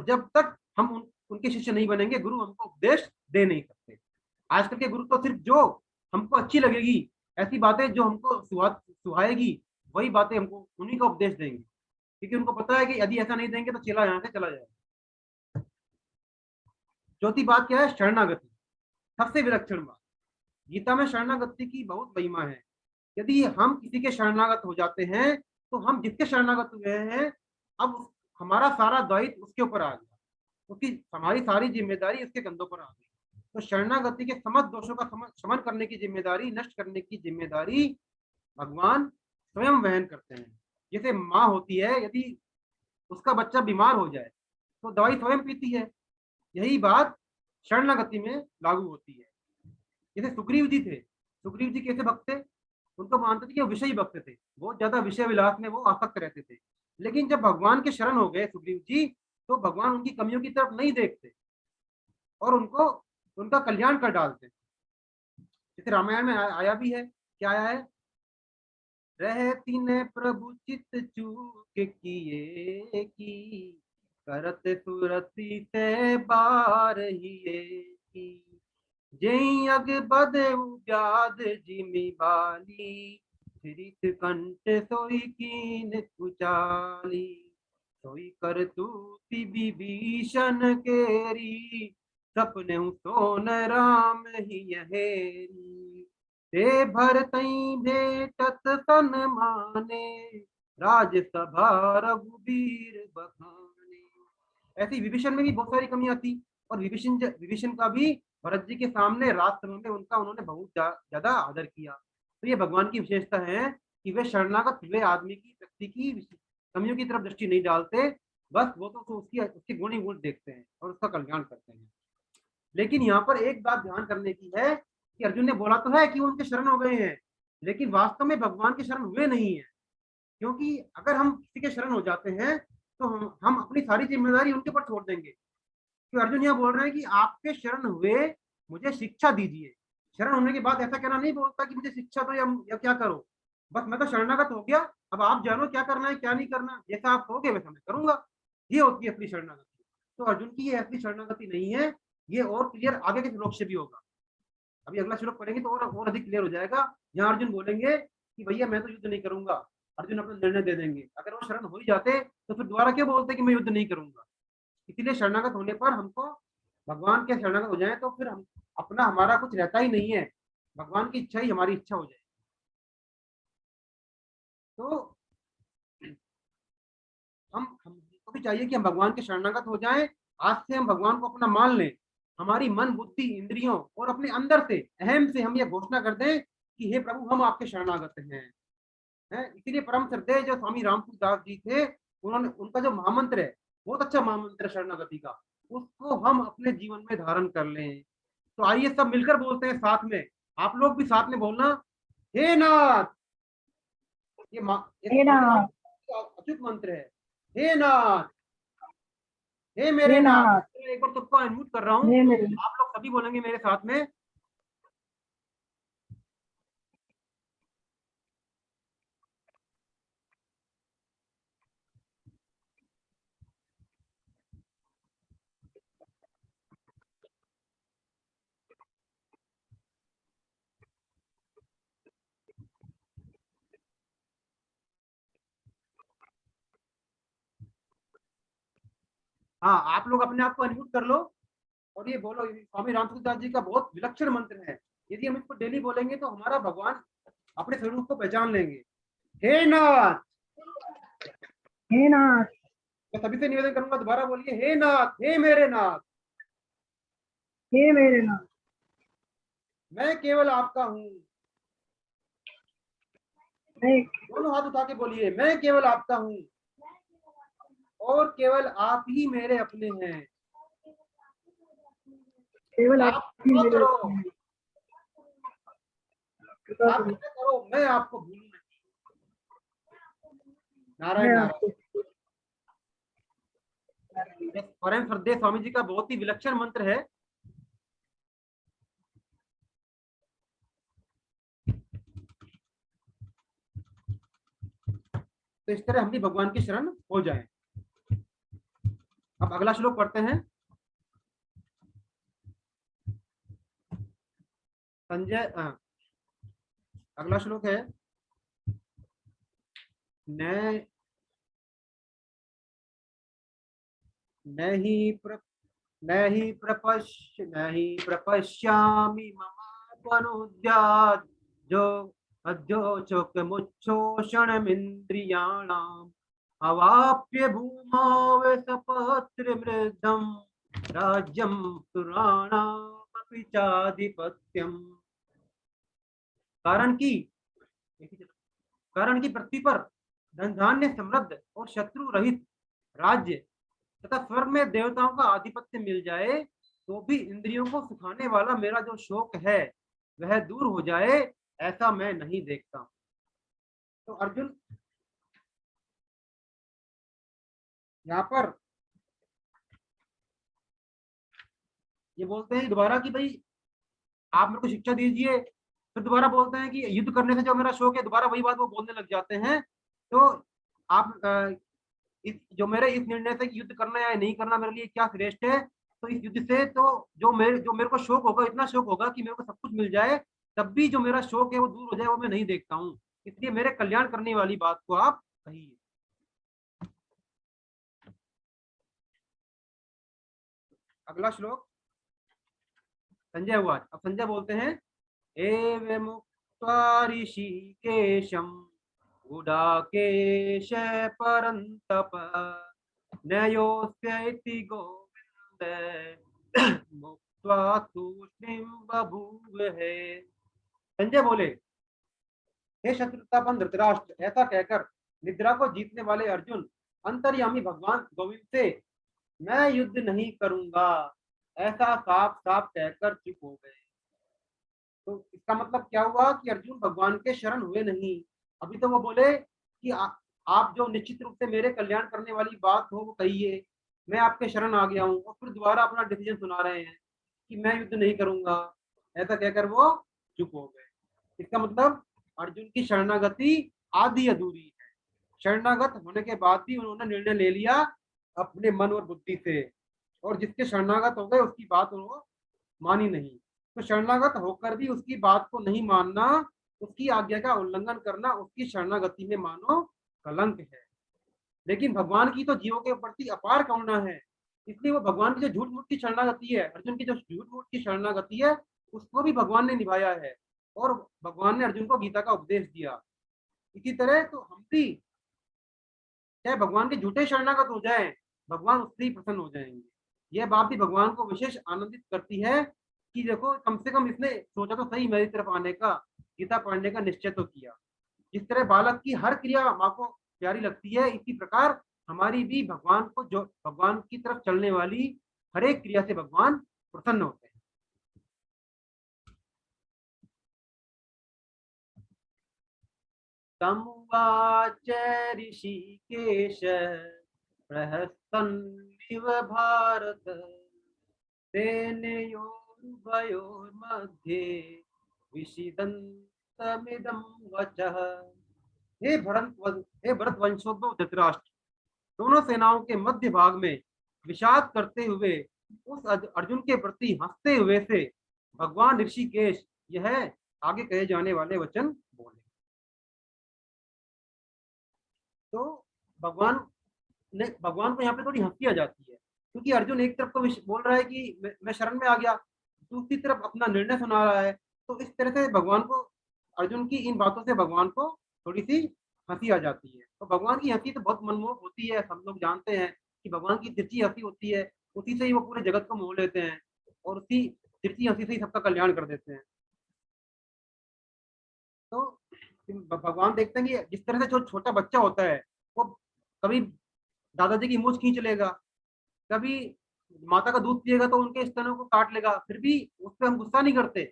जब तक हम उनके शिष्य नहीं बनेंगे, गुरु हमको उपदेश दे नहीं सकते। आजकल के गुरु तो सिर्फ जो हमको अच्छी लगेगी, ऐसी बातें जो हमको सुहाएगी, वही बातें हमको उन्हीं का उपदेश देंगे, क्योंकि उनको पता है कि यदि ऐसा नहीं देंगे तो चेला यहाँ से चला जाएगा। चौथी बात क्या है? शरणागति, सबसे विलक्षण बात। गीता में शरणागति की बहुत महिमा है। यदि हम किसी के शरणागत हो जाते हैं तो हम जिसके शरणागत हुए हैं, अब हमारा सारा दायित्व उसके ऊपर आ गया, क्योंकि हमारी सारी जिम्मेदारी उसके कंधों पर आ गई। तो शरणागति के समस्त दोषों का शमन करने की जिम्मेदारी, नष्ट करने की जिम्मेदारी भगवान स्वयं वहन करते हैं। जैसे माँ होती है, यदि उसका बच्चा बीमार हो जाए तो दवाई स्वयं पीती है, यही बात शरणागति में लागू होती है। जैसे सुग्रीव जी थे, सुग्रीव जी कैसे भक्त थे? उनको मानते थे कि वो विषयी भक्त थे, बहुत ज्यादा विषय विलास में वो आसक्त रहते थे। लेकिन जब भगवान के शरण हो गए सुग्रीव जी, तो भगवान उनकी कमियों की तरफ नहीं देखते और उनको उनका कल्याण कर डालते। जैसे रामायण में आया भी है, क्या आया है? रहती ने प्रभु चित चूक किए की, करत सुरति से बार ही जई अग बदे व्याध जिमि बाली, धृत कंठ सोई कीन कुचाली, सोई कर तूति विभीषण केरी, सपने सोन राम ही यहेरी, ते भरतई भेटत सन माने, राजसभा रघुबीर बखाने। ऐसी विभीषण में भी बहुत सारी कमियां थी, और विभीषण का भी भरत जी के सामने राजसभा में उन्होंने बहुत ज्यादा आदर किया। तो ये भगवान की विशेषता है कि वे शरणागत हुए आदमी की, व्यक्ति की कमियों की तरफ दृष्टि नहीं डालते, बस वो तो उसके गुण ही गुण देखते हैं और उसका कल्याण करते हैं। लेकिन यहाँ पर एक बात ध्यान करने की है कि अर्जुन ने बोला तो है कि वो उनके शरण हो गए हैं, लेकिन वास्तव में भगवान के शरण हुए नहीं है। क्योंकि अगर हम किसी के शरण हो जाते हैं तो हम अपनी सारी जिम्मेदारी उनके ऊपर छोड़ देंगे। तो अर्जुन यह बोल रहे हैं कि आपके शरण हुए, मुझे शिक्षा दीजिए। शरण होने के बाद ऐसा कहना नहीं बोलता कि मुझे शिक्षा दो या क्या करो, बस मैं तो शरणागत हो गया, अब आप जानो क्या करना है क्या नहीं करना, जैसा आप कहोगे वैसा मैं करूंगा। ये होती है असली शरणागति। तो अर्जुन की ये असली शरणागति नहीं है। ये और क्लियर आगे के श्लोक से भी होगा। अभी अगला श्लोक पढ़ेंगे तो और अधिक क्लियर हो जाएगा। यहाँ अर्जुन बोलेंगे कि भैया मैं तो युद्ध नहीं करूंगा। अर्जुन अपना निर्णय दे देंगे। अगर वो शरण हो ही जाते तो फिर दोबारा क्यों बोलते कि मैं युद्ध नहीं करूंगा। इसीलिए शरणागत होने पर हमको भगवान के शरणागत हो जाए तो फिर हम अपना हमारा कुछ रहता ही नहीं है, भगवान की इच्छा ही हमारी इच्छा हो जाए। तो हमको भी चाहिए कि हम भगवान के शरणागत हो जाएं। आज से हम भगवान को अपना मान लें। हमारी मन, बुद्धि, इंद्रियों और अपने अंदर से, अहम से हम ये घोषणा कर दें कि हे प्रभु हम आपके शरणागत हैं। इसीलिए परम श्रद्धेय जो स्वामी रामसूर दास जी थे, उनका जो महामंत्र है, बहुत अच्छा महामंत्र शरणागति का, उसको हम अपने जीवन में धारण कर लें। तो आइए सब मिलकर बोलते हैं साथ में। आप लोग भी साथ में बोलना, हे नाथ। ये अच्युत मंत्र है। हे नाथ, हे मेरे नाथ। एक बार सबको अनम्यूट कर रहा हूँ, आप लोग सभी बोलेंगे मेरे साथ में। हाँ, आप लोग अपने आप को अनम्यूट कर लो और ये बोलो, स्वामी रामसूर दास जी का बहुत विलक्षण मंत्र है। यदि हम इसको डेली बोलेंगे तो हमारा भगवान अपने स्वरूप को पहचान लेंगे। हे नाथ, हे नाथ। मैं सभी से निवेदन करूंगा, दोबारा बोलिए, हे नाथ, हे मेरे नाथ, हे मेरे नाथ। मैं केवल आपका हूँ। दोनों हाथ उठा के बोलिए, मैं केवल आपका हूँ और केवल आप ही मेरे अपने हैं। केवल आप कृपा करो, आप कृपा करो, मैं आपको भूलूं नहीं। नारायण नारायण। परम श्रद्धेय स्वामी जी का बहुत ही विलक्षण मंत्र है। तो इस तरह हम भी भगवान की शरण हो जाएं। अब अगला श्लोक पढ़ते हैं। संजय अगला श्लोक है न न हि प्रपश्यामि ममापनुद्यात् जो अद्योचोकमुच्छोषणमिन्द्रियाणाम् अवाप्य भूमौ सपत्रिमृद्धम् राज्यं सुराणामपि चाधिपत्यम्। कारण की पृथ्वी पर धन धान्य समृद्ध और शत्रु रहित राज्य तथा स्वर्ग में देवताओं का आधिपत्य मिल जाए तो भी इंद्रियों को सुखाने वाला मेरा जो शोक है वह दूर हो जाए, ऐसा मैं नहीं देखता। तो अर्जुन यहाँ पर ये बोलते हैं दोबारा कि भाई आप मेरे को शिक्षा दीजिए, फिर दोबारा बोलते हैं कि युद्ध करने से जो मेरा शौक है, दोबारा वही बात वो बोलने लग जाते हैं। तो आप जो मेरे इस निर्णय से युद्ध करना या नहीं करना मेरे लिए क्या श्रेष्ठ है, तो इस युद्ध से तो जो मेरे को शौक होगा, इतना शौक होगा कि मेरे को सब कुछ मिल जाए, तब भी जो मेरा शौक है वो दूर हो जाए, वो मैं नहीं देखता हूँ। इसलिए मेरे कल्याण करने वाली बात को आप कहिए। अगला श्लोक संजय हुआ। अब संजय बोलते हैं एवं मुक्त्वा ऋषिकेशं गुडाकेश परन्तप नयोस्य इति गोविन्द मुक्त्वा तूष्णीं बभूव है। संजय बोले हे शत्रुतापन धृतराष्ट्र, ऐसा कहकर निद्रा को जीतने वाले अर्जुन अंतर्यामी भगवान गोविंद से मैं युद्ध नहीं करूंगा ऐसा साफ साफ कहकर चुप हो गए। तो इसका मतलब क्या हुआ कि अर्जुन भगवान के शरण हुए नहीं। अभी तो वो बोले कि आप जो निश्चित रूप से मेरे कल्याण करने वाली बात हो वो कहिए, मैं आपके शरण आ गया हूँ, और फिर दोबारा अपना डिसीजन सुना रहे हैं कि मैं युद्ध नहीं करूंगा। ऐसा कहकर वो चुप हो गए। इसका मतलब अर्जुन की शरणागति आधी अधूरी है। शरणागत होने के बाद भी उन्होंने निर्णय ले लिया अपने मन और बुद्धि से, और जिसके शरणागत हो गए उसकी बात उन्होंने मानी नहीं। तो शरणागत होकर भी उसकी बात को नहीं मानना, उसकी आज्ञा का उल्लंघन करना उसकी शरणागति में मानो कलंक है। लेकिन भगवान की तो जीवों के प्रति अपार करुणा है, इसलिए वो भगवान की जो झूठ मूठ की शरणागति है, अर्जुन की जो झूठ मूठ की शरणागति है, उसको भी भगवान ने निभाया है, और भगवान ने अर्जुन को गीता का उपदेश दिया। इसी तरह तो हम भी चाहे भगवान के झूठे शरणागत हो जाए, भगवान उससे ही प्रसन्न हो जाएंगे। यह बात भी भगवान को विशेष आनंदित करती है कि देखो कम से कम इसने सोचा तो सही मेरी तरफ आने का, गीता पढ़ने का निश्चय तो किया। जिस तरह बालक की हर क्रिया माँ को प्यारी लगती है, इसी प्रकार हमारी भी भगवान को जो भगवान की तरफ चलने वाली हर एक क्रिया से भगवान प्रसन्न होते हैं। तमुवाच ऋषिकेश प्रहसन्निव भारत सेनयोरुभयोर्मध्ये विषीदन्तमिदं वचः। हे भरत वंशोद्भव धृतराष्ट्र, दोनों सेनाओं के मध्य भाग में विषाद करते हुए उस अर्जुन के प्रति हंसते हुए से भगवान ऋषिकेश यह आगे कहे जाने वाले वचन बोले। तो भगवान को यहाँ पे थोड़ी हंसी आ जाती है, क्योंकि अर्जुन एक तरफ तो बोल रहा है कि मैं शरण में आ गया, दूसरी तरफ अपना निर्णय सुना रहा है। तो इस तरह से भगवान को, अर्जुन की इन बातों से भगवान को थोड़ी सी हंसी आ जाती है। तो भगवान की हंसी तो बहुत मनमोहक होती है, हम लोग जानते हैं कि भगवान की तिरछी हंसी होती है, उसी से ही वो पूरे जगत को मोह लेते हैं, और उसी तिरछी हंसी से ही सबका कल्याण कर देते हैं। तो भगवान देखते हैं कि जिस तरह से जो छोटा बच्चा होता है वो कभी दादाजी की मूछ खींच लेगा, कभी माता का दूध पिएगा तो उनके स्तनों को काट लेगा, फिर भी उस पर हम गुस्सा नहीं करते,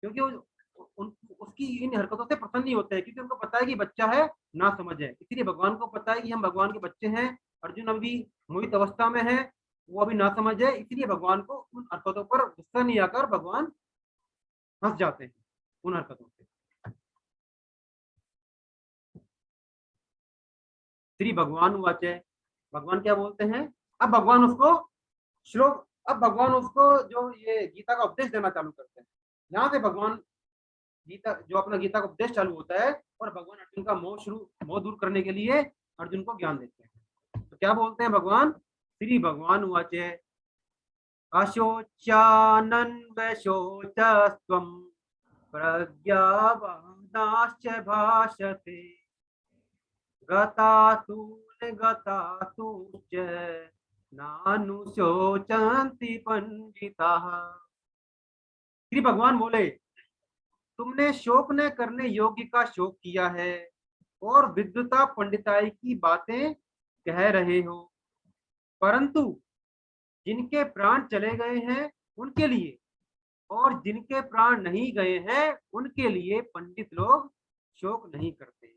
क्योंकि उसकी इन हरकतों से प्रसन्न नहीं होते हैं, क्योंकि उनको पता है कि बच्चा है, ना समझ है। इसीलिए भगवान को पता है कि हम भगवान के बच्चे हैं, अर्जुन अभी मोहित अवस्था में है, वो अभी ना समझ है, इसीलिए भगवान को उन हरकतों पर गुस्सा नहीं आकर भगवान हंस जाते हैं उन हरकतों से। श्री भगवान वाचे, भगवान क्या बोलते हैं? अब भगवान उसको श्लोक, अब भगवान उसको जो ये गीता का उपदेश देना चालू करते हैं। यहाँ से भगवान गीता जो अपना गीता का उपदेश चालू होता है और भगवान अर्जुन का मोह दूर करने के लिए अर्जुन को ज्ञान देते हैं। तो क्या बोलते हैं भगवान? श्री भगवान वाचे अशोचानन्वशोचस्त्वं प्रज्ञावादाश्च भाषते गतासूच नानुशोचन्ति पंडिताः। श्री भगवान बोले, तुमने शोक न करने योग्य का शोक किया है और विद्वता पंडिताई की बातें कह रहे हो, परंतु जिनके प्राण चले गए हैं उनके लिए और जिनके प्राण नहीं गए हैं उनके लिए पंडित लोग शोक नहीं करते।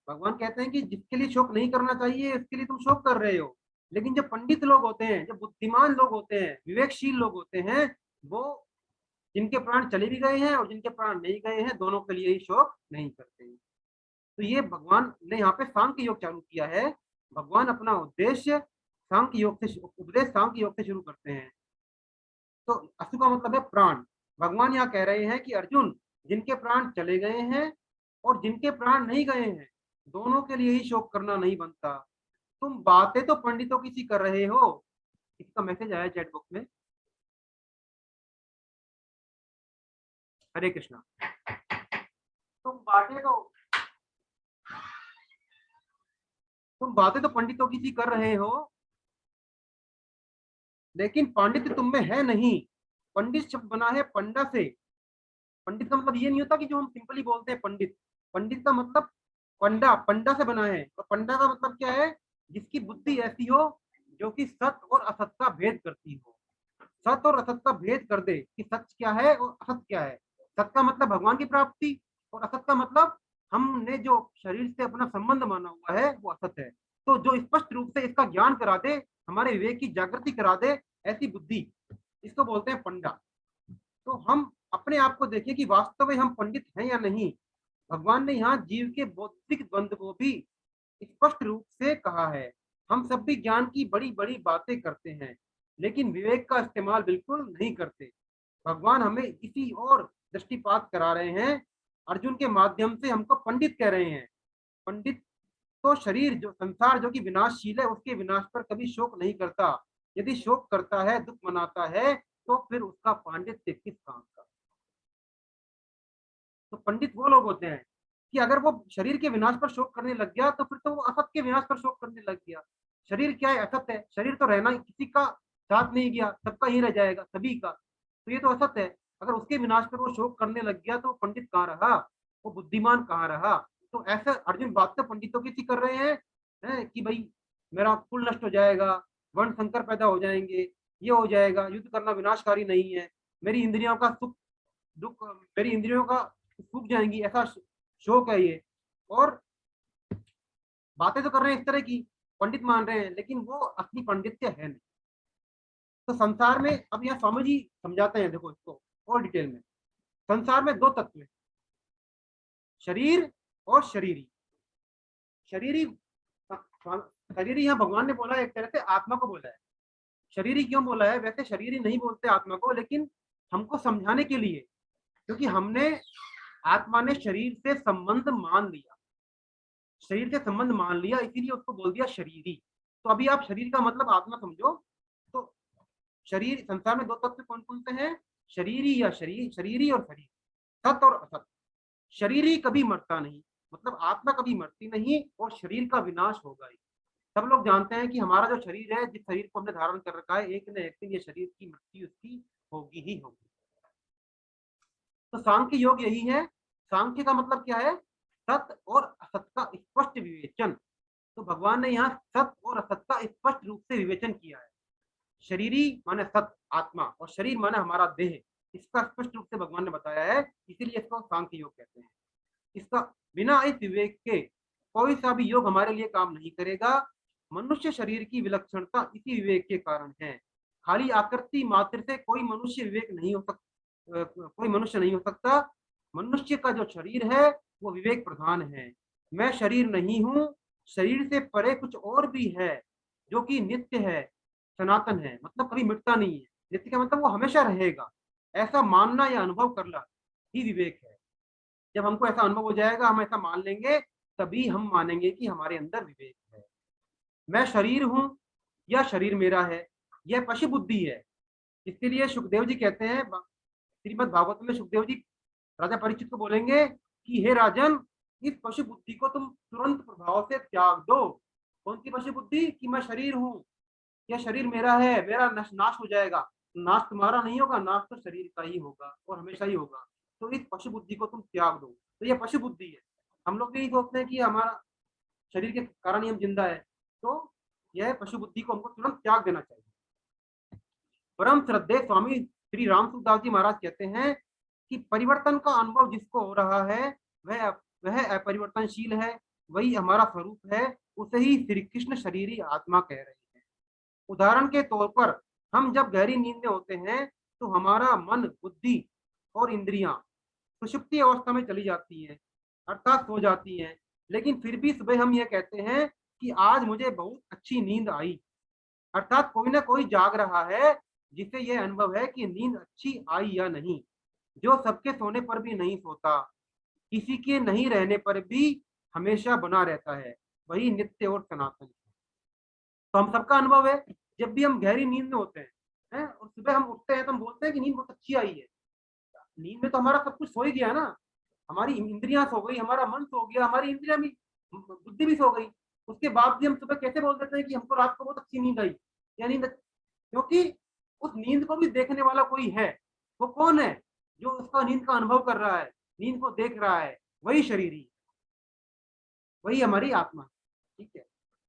भगवान कहते हैं कि जिसके लिए शोक नहीं करना चाहिए उसके लिए तुम शोक कर रहे हो, लेकिन जो पंडित लोग होते हैं, जो बुद्धिमान लोग होते हैं, विवेकशील लोग होते हैं, वो जिनके प्राण चले भी गए हैं और जिनके प्राण नहीं गए हैं दोनों के लिए ही शोक नहीं करते। तो ये भगवान ने यहाँ पे सांख्य योग चालू किया है। भगवान अपना उद्देश्य सांख्य योग से, उपदेश सांख्य योग से शुरू करते हैं। तो अशु का मतलब है प्राण। भगवान यहाँ कह रहे हैं कि अर्जुन, जिनके प्राण चले गए हैं और जिनके प्राण नहीं गए हैं दोनों के लिए ही शोक करना नहीं बनता। तुम बातें तो पंडितों की सी कर रहे हो। इसका मैसेज आया चैट बॉक्स में। हरे कृष्णा। तुम बातें तो पंडितों की सी कर रहे हो, लेकिन पांडित्य तुम में है नहीं। पंडित शब्द बना है पंडा से। पंडित का मतलब ये नहीं होता कि जो हम सिंपली बोलते हैं पंडित। पंडित का मतलब पंडा, पंडा से बना है। और पंडा का मतलब क्या है? जिसकी बुद्धि ऐसी हो जो कि सत्य और असत का भेद करती हो। सत्य और असत का भेद कर दे कि सत्य क्या है और असत क्या है। सत्य का मतलब भगवान की प्राप्ति और असत का मतलब हमने जो शरीर से अपना संबंध माना हुआ है वो असत है। तो जो स्पष्ट रूप से इसका ज्ञान करा दे, हमारे विवेक की जागृति करा दे, ऐसी बुद्धि, इसको बोलते हैं पंडा। तो हम अपने आप को देखिए कि वास्तव में हम पंडित हैं या नहीं। भगवान ने यहाँ जीव के बौद्धिक द्वंद्व को भी स्पष्ट रूप से कहा है। हम सब भी ज्ञान की बड़ी बड़ी बातें करते हैं लेकिन विवेक का इस्तेमाल बिल्कुल नहीं करते। भगवान हमें इसी और दृष्टिपात करा रहे हैं। अर्जुन के माध्यम से हमको पंडित कह रहे हैं। पंडित तो शरीर, जो संसार जो कि विनाशशील है, उसके विनाश पर कभी शोक नहीं करता। यदि शोक करता है, दुख मनाता है, तो फिर उसका पांडित्य किस काम का। तो पंडित वो लोग होते हैं कि अगर वो शरीर के विनाश पर शोक करने लग गया तो फिर तो वो असत के विनाश पर शोक करने लग गया। शरीर क्या है? असत है। शरीर तो रहना, किसी का साथ नहीं गया, सबका ही रह जाएगा, सभी का। तो ये तो असत है। अगर उसके विनाश पर वो शोक करने लग गया तो पंडित कहाँ रहा, वो बुद्धिमान कहाँ रहा। तो ऐसा अर्जुन बात तो पंडितों की सी कर रहे हैं कि भाई मेरा कुल नष्ट हो जाएगा, वर्ण संकर पैदा हो जाएंगे, ये हो जाएगा, युद्ध करना विनाशकारी नहीं है, मेरी इंद्रियों का सुख दुख, मेरी इंद्रियों का सूख जाएंगी, ऐसा शोक है ये। और बातें तो कर रहे हैं इस तरह की, पंडित मान रहे हैं, लेकिन वो असली पंडित्य है नहीं। तो संसार में, अब यहाँ स्वामी जी समझाते हैं, देखो इसको और डिटेल में। संसार में दो तत्व हैं, शरीर और शरीरी। शरीरी शरीरी यहाँ भगवान ने बोला है, एक तरह से आत्मा को बोला है। शरीरी क्यों बोला है? वैसे शरीरी नहीं बोलते आत्मा को, लेकिन हमको समझाने के लिए, क्योंकि हमने, आत्मा ने शरीर से संबंध मान लिया, शरीर से संबंध मान लिया, इसीलिए उसको बोल दिया शरीरी। तो अभी आप शरीर का मतलब आत्मा समझो। तो शरीर, संसार में दो तत्व कौन कौन से हैं? शरीरी या शरीरी और शरीर, सत और असत। शरीरी कभी मरता नहीं, मतलब आत्मा कभी मरती नहीं, और शरीर का विनाश होगा ही। सब लोग जानते हैं कि हमारा जो शरीर है, जिस शरीर को हमने धारण कर रखा है, एक न एक दिन ये शरीर की मृत्यु उसकी होगी ही होगी। तो सांख्य योग यही है। सांख्य का मतलब क्या है? सत्य और असत का स्पष्ट विवेचन। तो भगवान ने यहाँ सत्य और असत का स्पष्ट रूप से विवेचन किया है। शरीरी माने सत्य, आत्मा, और शरीर माने हमारा देह, इसका स्पष्ट रूप से भगवान ने बताया है, इसीलिए इसको सांख्य योग कहते हैं। इसका बिना इस विवेक के कोई सा भी योग हमारे लिए काम नहीं करेगा। मनुष्य शरीर की विलक्षणता इसी विवेक के कारण है। खाली आकृति मात्र से कोई मनुष्य विवेक नहीं हो सकता, कोई मनुष्य नहीं हो सकता। मनुष्य का जो शरीर है वो विवेक प्रधान है, मैं शरीर नहीं हूँ, शरीर से परे कुछ और भी है जो कि नित्य है, सनातन है, मतलब कभी मिटता नहीं है। नित्य का मतलब वो हमेशा रहेगा। ऐसा मानना या अनुभव करना ही विवेक है। जब हमको ऐसा अनुभव हो जाएगा, हम ऐसा मान लेंगे, तभी हम मानेंगे कि हमारे अंदर विवेक है। मैं शरीर हूँ या शरीर मेरा है, यह पशु बुद्धि है। इसके लिए सुखदेव जी कहते हैं, श्रीमद् भागवत में सुखदेव जी राजा परीक्षित को बोलेंगे कि हे राजन, इस पशु बुद्धि को तुम तुरंत प्रभाव से त्याग दो। कौन सी पशु बुद्धि? कि मैं शरीर हूँ, यह शरीर मेरा है, मेरा नाश हो जाएगा। नाश तुम्हारा नहीं होगा, नाश तो शरीर का ही होगा और हमेशा ही होगा। तो इस पशु बुद्धि को तुम त्याग दो। तो यह पशु बुद्धि है। हम लोग यही सोचते हैं कि हमारा शरीर के कारण ही हम जिंदा है। तो यह पशु बुद्धि को हमको तुरंत त्याग देना चाहिए। परम श्रद्धेय स्वामी श्री रामसुखदास जी महाराज कहते हैं कि परिवर्तन का अनुभव जिसको हो रहा है वह अपरिवर्तनशील है, वही हमारा स्वरूप है। उसे ही श्री कृष्ण शरीरी आत्मा कह रहे हैं। उदाहरण के तौर पर हम जब गहरी नींद में होते हैं तो हमारा मन, बुद्धि और इंद्रियां सुषुप्ति अवस्था में चली जाती हैं, अर्थात सो जाती हैं। लेकिन फिर भी सुबह हम ये कहते हैं कि आज मुझे बहुत अच्छी नींद आई, अर्थात कोई ना कोई जाग रहा है जिसे यह अनुभव है कि नींद अच्छी आई या नहीं। जो सबके सोने पर भी नहीं सोता, किसी के नहीं रहने पर भी हमेशा बना रहता है, वही नित्य और सनातन है। तो हम सबका अनुभव है, जब भी हम गहरी नींद में होते हैं और सुबह हम उठते हैं तो हम बोलते हैं कि नींद बहुत अच्छी आई है। नींद में तो हमारा सब कुछ सो ही गया ना, हमारी इंद्रियां सो गई, हमारा मन सो गया, हमारी इंद्रियां भी, बुद्धि भी सो गई। उसके बाद भी हम सुबह कैसे बोल देते हैं कि हमको रात को बहुत अच्छी नींद आई या नींद? क्योंकि उस नींद को भी देखने वाला कोई है। वो कौन है? जो उसका नींद का अनुभव कर रहा है, नींद को देख रहा है, वही शरीरी, वही हमारी आत्मा। ठीक है,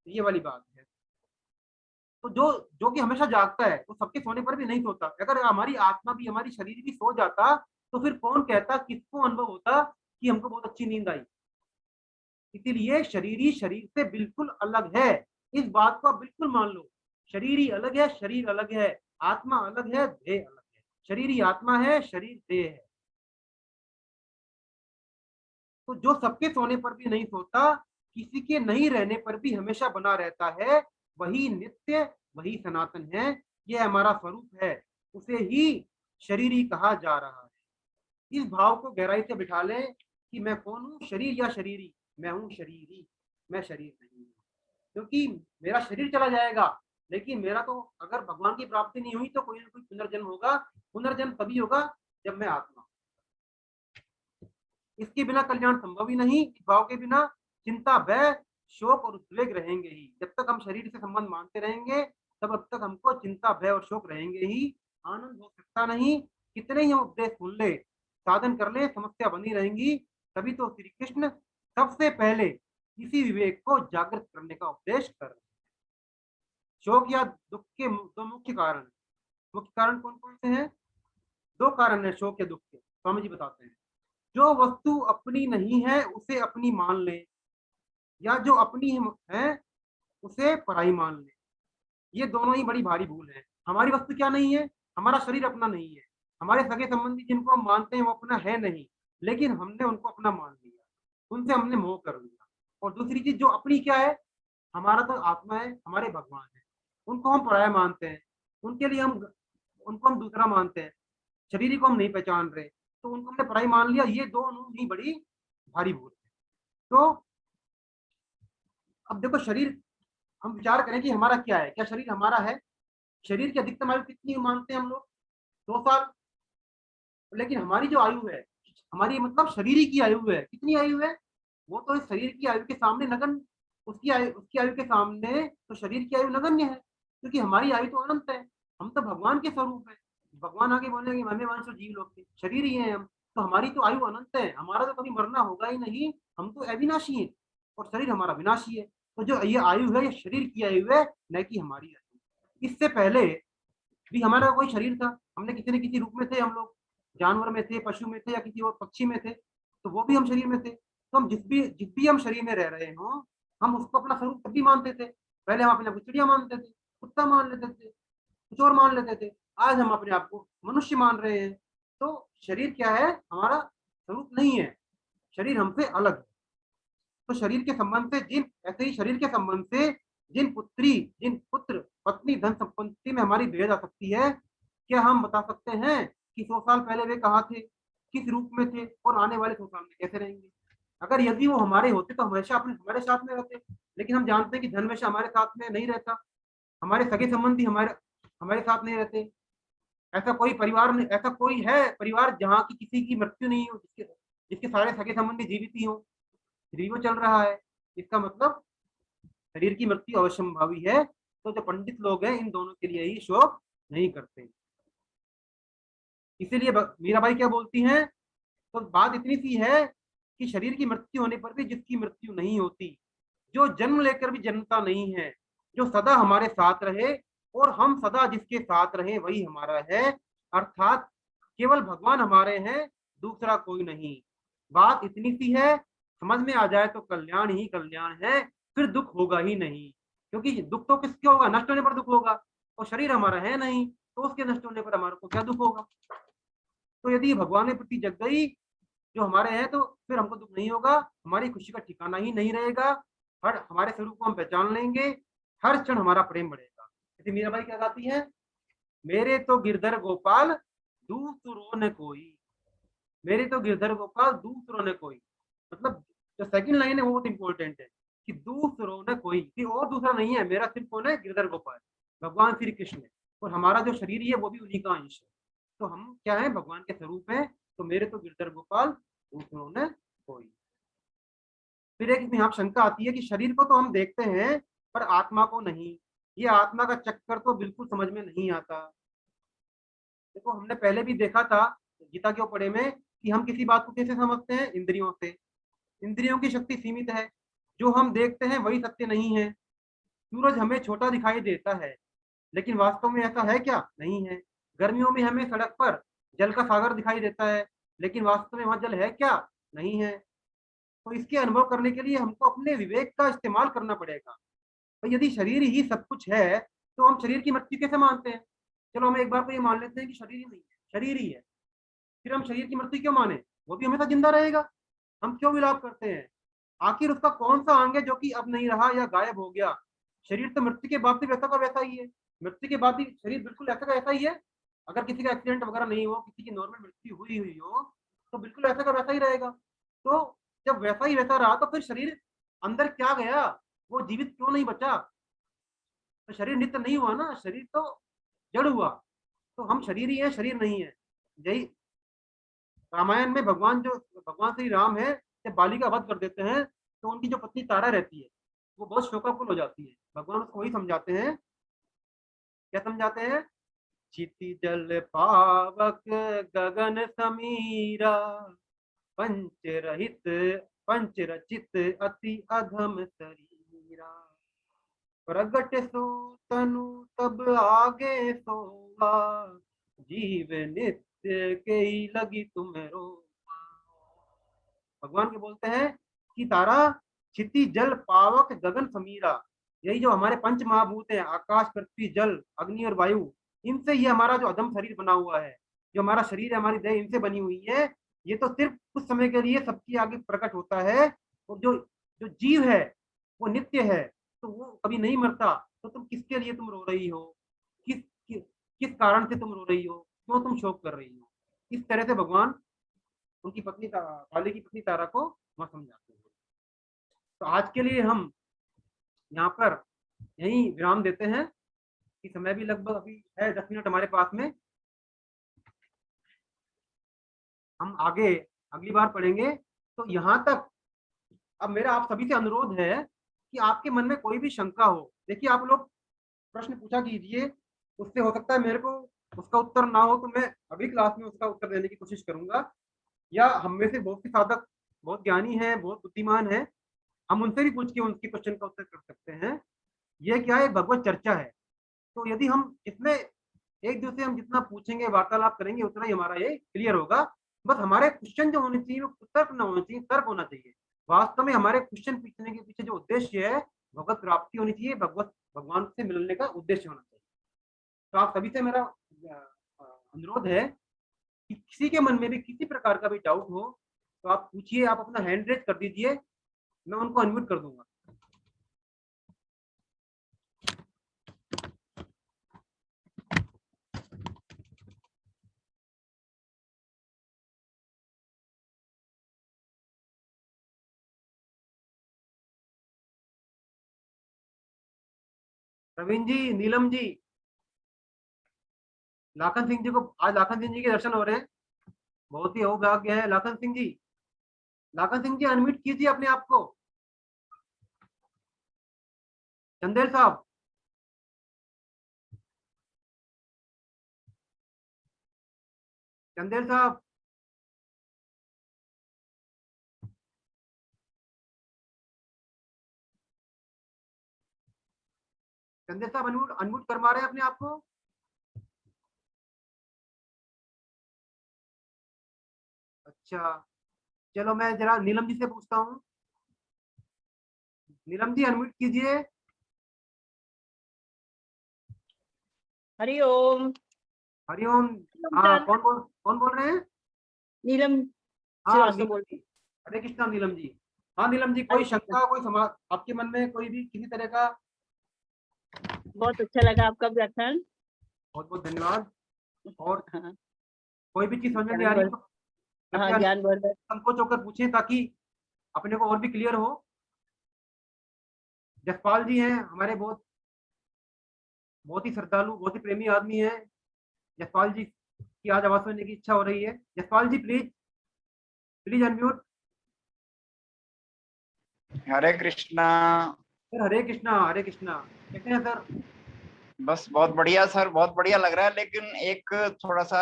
ये वाली बात है। तो जो जो कि हमेशा जागता है वो सबके सोने पर भी नहीं सोता। अगर हमारी आत्मा भी, हमारी शरीर भी सो जाता तो फिर कौन कहता, किसको अनुभव होता कि हमको बहुत अच्छी नींद आई? इसीलिए शरीरी शरीर से बिल्कुल अलग है। इस बात को आप बिल्कुल मान लो। शरीरी अलग है, शरीर अलग है, आत्मा अलग है, देह अलग है। शरीरी आत्मा है, शरीर देह है। तो जो सबके सोने पर भी नहीं सोता, किसी के नहीं रहने पर भी हमेशा बना रहता है, वही नित्य, वही सनातन है। यह हमारा स्वरूप है, उसे ही शरीरी कहा जा रहा है। इस भाव को गहराई से बिठा लें कि मैं कौन हूँ, शरीर या शरीरी? मैं हूँ शरीरी, मैं शरीर नहीं हूँ। क्योंकि मेरा शरीर चला जाएगा, लेकिन मेरा तो अगर भगवान की प्राप्ति नहीं हुई तो कोई ना कोई पुनर्जन्म होगा। पुनर्जन्म तभी होगा जब मैं आत्मा। इसके बिना कल्याण संभव ही नहीं। इस भाव के बिना चिंता, भय, शोक और उद्वेग रहेंगे ही। जब तक हम शरीर से संबंध मानते रहेंगे तब अब तक हमको चिंता, भय और शोक रहेंगे ही। आनंद हो सकता नहीं। कितने ही हम उपदेश सुन ले, साधन कर ले, समस्या बनी रहेंगी। तभी तो श्री कृष्ण सबसे पहले इसी विवेक को जागृत करने का उपदेश कर रहे हैं। शोक या दुख के दो मुख्य कारण। मुख्य कारण कौन कौन से हैं? दो कारण है शोक या दुख के, स्वामी जी बताते हैं। जो वस्तु अपनी नहीं है उसे अपनी मान ले, या जो अपनी है उसे पराई मान ले। ये दोनों ही बड़ी भारी भूल है। हमारी वस्तु क्या नहीं है? हमारा शरीर अपना नहीं है। हमारे सगे संबंधी जिनको हम मानते हैं वो अपना है नहीं, लेकिन हमने उनको अपना मान लिया, उनसे हमने मोह कर लिया। और दूसरी चीज जो अपनी क्या है, हमारा तो आत्मा है, हमारे भगवान है, उनको हम पराया मानते हैं। उनके लिए हम, उनको हम दूसरा मानते हैं। शरीर को हम नहीं पहचान रहे, तो उनको हमने पराई मान लिया। ये दोनों ही बड़ी भारी भूल है। तो अब देखो, शरीर, हम विचार करें कि हमारा क्या है, क्या शरीर हमारा है? शरीर की अधिकतम आयु कितनी मानते हैं हम लोग? 2 साल। लेकिन हमारी जो आयु है, हमारी मतलब शरीर की आयु है, कितनी आयु है? वो तो इस शरीर की आयु के सामने नगण्य, उसकी आयु के सामने तो शरीर की आयु नगण्य है। क्योंकि हमारी आयु तो अनंत है। हम तो भगवान के स्वरूप है। भगवान आगे बोलेंगे हमें वंश जीव लोग के शरीर ही है हम। तो हमारी तो आयु अनंत है, हमारा तो कभी मरना होगा ही नहीं। हम तो अविनाशी है और शरीर हमारा विनाशी है। तो जो ये आयु है, ये शरीर की आयु है, न कि हमारी आयु। इससे पहले भी हमारा कोई शरीर था, हमने किसी न किसी रूप में थे। हम लोग जानवर में थे, पशु में थे, या किसी और पक्षी में थे, तो वो भी हम शरीर में थे। तो हम जिस भी हम शरीर में रह रहे हो, हम उसको अपना स्वरूप तब भी मानते थे। पहले हम अपने आप को चिड़िया मानते थे, कुत्ता मान लेते थे, कुछ और मान लेते थे। आज हम अपने आप को मनुष्य मान रहे हैं। तो शरीर क्या है? हमारा स्वरूप नहीं है, शरीर हमसे अलग है। तो शरीर के संबंध से जिन ऐसे ही शरीर के संबंध से जिन पुत्र पत्नी धन संपत्ति में हमारी भेद आ सकती है, क्या हम बता सकते हैं कि 100 साल पहले वे कहाँ थे, किस रूप में थे और आने वाले 100 साल में कैसे रहेंगे? अगर यदि वो हमारे होते तो हमेशा अपने हमारे साथ में रहते, लेकिन हम जानते हैं कि धन हमेशा हमारे साथ में नहीं रहता, हमारे सगे संबंधी हमारे हमारे साथ नहीं रहते। ऐसा कोई परिवार नहीं, ऐसा कोई है परिवार जहाँ की किसी की मृत्यु नहीं हो, जिसके जिसके सारे सगे संबंधी जीवित ही हो, फिर भी वो चल रहा है। इसका मतलब शरीर की मृत्यु अवश्यंभावी है। तो जो पंडित लोग हैं इन दोनों के लिए ही शोक नहीं करते। इसीलिए मीराबाई क्या बोलती हैं, तो बात इतनी सी है कि शरीर की मृत्यु होने पर भी जिसकी मृत्यु नहीं होती, जो जन्म लेकर भी जन्मता नहीं है, जो सदा हमारे साथ रहे और हम सदा जिसके साथ रहे वही हमारा है, अर्थात केवल भगवान हमारे हैं, दूसरा कोई नहीं। बात इतनी सी है, समझ में आ जाए तो कल्याण ही कल्याण है, फिर दुख होगा ही नहीं। क्योंकि दुख तो किसके होगा, नष्ट होने पर दुख होगा, और शरीर हमारा है नहीं तो उसके नष्ट होने पर हमारे को क्या दुख होगा। तो यदि भगवान के प्रति जग गई जो हमारे हैं, तो फिर हमको दुख नहीं होगा, हमारी खुशी का ठिकाना ही नहीं रहेगा, हर हमारे स्वरूप को हम पहचान लेंगे, हर क्षण हमारा प्रेम बढ़ेगा। जैसे मीराबाई क्या गाती है, मेरे तो गिरधर गोपाल दूसरों ने कोई, मेरे तो गिरधर गोपाल दूसरों ने कोई। मतलब जो सेकंड लाइन है वो बहुत इंपॉर्टेंट है कि दूसरों ने कोई और दूसरा नहीं है, मेरा सिर्फ कौन है, गिरधर गोपाल, भगवान श्री कृष्ण है, और हमारा जो शरीर है वो भी उन्हीं का अंश है। तो हम क्या है, भगवान के स्वरूप है। तो मेरे तो गिरधर गोपाल दूसरों ने कोई। फिर एक यहाँ शंका आती है कि शरीर को तो हम देखते हैं पर आत्मा को नहीं। ये आत्मा का चक्कर तो बिल्कुल समझ में नहीं आता। देखो हमने पहले भी देखा था गीता के उपड़े में कि हम किसी बात को कैसे समझते हैं, इंद्रियों से। इंद्रियों की शक्ति सीमित है, जो हम देखते हैं वही सत्य नहीं है। सूरज हमें छोटा दिखाई देता है, लेकिन वास्तव में ऐसा है क्या, नहीं है। गर्मियों में हमें सड़क पर जल का सागर दिखाई देता है, लेकिन वास्तव में वहां जल है क्या, नहीं है। तो इसके अनुभव करने के लिए हमको अपने विवेक का इस्तेमाल करना पड़ेगा। तो यदि शरीर ही सब कुछ है तो हम शरीर की मृत्यु कैसे मानते हैं? चलो हम एक बार को ये मान लेते हैं कि शरीर ही नहीं है, शरीर ही है, फिर हम शरीर की मृत्यु क्यों माने? वो भी हमेशा जिंदा रहेगा, हम क्यों विलाप करते हैं? आखिर उसका कौन सा अंग है जो कि अब नहीं रहा या गायब हो गया? शरीर तो मृत्यु के बाद भी वैसा का वैसा ही है, मृत्यु के बाद भी शरीर बिल्कुल ऐसा का ऐसा ही है। अगर किसी का एक्सीडेंट वगैरह नहीं हो, किसी की नॉर्मल मृत्यु हुई हुई हो, तो बिल्कुल ऐसा का वैसा ही रहेगा। तो जब वैसा ही वैसा रहा तो फिर शरीर अंदर क्या गया, वो जीवित क्यों नहीं बचा? तो शरीर नित्य नहीं हुआ ना, शरीर तो जड़ हुआ। तो हम शरीर ही है, शरीर नहीं है। यही रामायण में भगवान श्री राम है, जब बाली का वध कर देते हैं तो उनकी जो पत्नी तारा रहती है वो बहुत शोकाकुल हो जाती है। भगवान उसको वही समझाते हैं, क्या समझाते हैं, क्षिति जल पावक गगन समीरा, पंच रहित पंच रचित अति अधम शरीरा, प्रगट सो तनु तब आगे सोवा, जीव नित्य के लगी तुम्हें। भगवान के बोलते हैं कि तारा, क्षिति जल पावक गगन समीरा, यही जो हमारे पंच महाभूत है, आकाश पृथ्वी जल अग्नि और वायु, इनसे ये हमारा जो अधम शरीर बना हुआ है, जो हमारा शरीर है, हमारी देह इनसे बनी हुई है, ये तो सिर्फ कुछ समय के लिए सबकी आगे प्रकट होता है। और जो जो जीव है वो नित्य है, तो वो कभी नहीं मरता। तो तुम किसके लिए तुम रो रही हो, किस कारण से तुम रो रही हो, क्यों तुम शोक कर रही हो? इस तरह से भगवान उनकी पत्नी बाली की पत्नी तारा को वहां समझाते हैं। तो आज के लिए हम यहाँ पर यही विराम देते हैं कि समय भी लगभग अभी है 10 मिनट हमारे पास में। हम आगे अगली बार पढ़ेंगे। तो यहाँ तक अब मेरा आप सभी से अनुरोध है कि आपके मन में कोई भी शंका हो, देखिए आप लोग प्रश्न पूछा कीजिए, उससे हो सकता है मेरे को उसका उत्तर ना हो तो मैं अगली क्लास में उसका उत्तर देने की कोशिश करूंगा। या हम में से बहुत से साधक बहुत ज्ञानी हैं, बहुत बुद्धिमान हैं, हम उनसे भी पूछ के उनके क्वेश्चन का उत्तर कर सकते हैं। यह क्या है, भगवत चर्चा है। तो यदि हम इसमें एक दूसरे हम जितना पूछेंगे वार्तालाप करेंगे उतना ही हमारा ये क्लियर होगा। बस हमारे क्वेश्चन जो होने चाहिए वो तर्क ना होना चाहिए, तर्क होना चाहिए। वास्तव में हमारे क्वेश्चन पूछने के पीछे जो उद्देश्य है भगवत प्राप्ति होनी चाहिए, भगवान से मिलने का उद्देश्य होना चाहिए। तो आप सभी से मेरा अनुरोध है कि किसी के मन में भी किसी प्रकार का भी डाउट हो तो आप पूछिए, आप अपना हैंड रेज कर दीजिए, मैं उनको अनम्यूट कर दूंगा। प्रवीण जी, नीलम जी, लाखन सिंह जी को आज लाखन सिंह जी के दर्शन हो रहे हैं, बहुत ही अहोभाग्य है। लाखन सिंह जी, लाखन सिंह जी अनम्यूट कीजिए अपने आप को। चंदेल साहब, चंदेल साहब, चंदेल साहब अनम्यूट अनम्यूट करवा रहे हैं अपने आप को। अच्छा, चलो मैं जरा नीलम जी से पूछता हूँ। नीलम जी अनम्यूट कीजिए। हरिओम। हरिओम। हाँ, कौन बोल रहे हैं? नीलम हाँ, श्रीवास्तव नीलम बोल जी, हरे कृष्णा नीलम जी। हाँ नीलम जी, कोई हरे कृष्णा। शंका, कोई समा आपके मन में कोई भी किसी तरह का? बहुत अच्छा लगा आपका व्याख्यान। बहुत बहुत धन्यवाद। और हाँ, कोई भी चीज समझ में नहीं आ ज्ञान रही वर्धन। तो हाँ, कृपया ज्ञान वर्धन। संकोच होकर पूछें ताकि अपने को और भी क्लियर हो। जसपाल जी हैं हमारे, बहुत बहुत ही श्रद्धालु, बहुत ही प्रेमी आदमी है। जसपाल जी की आज आवाज सुनने की इच्छा हो रही है। Jaspal ji please, please unmute. Hare Krishna. Sir Hare Krishna, Hare Krishna. कैसे हैं सर? बस बहुत बढ़िया सर, बहुत बढ़िया लग रहा है, लेकिन एक थोड़ा सा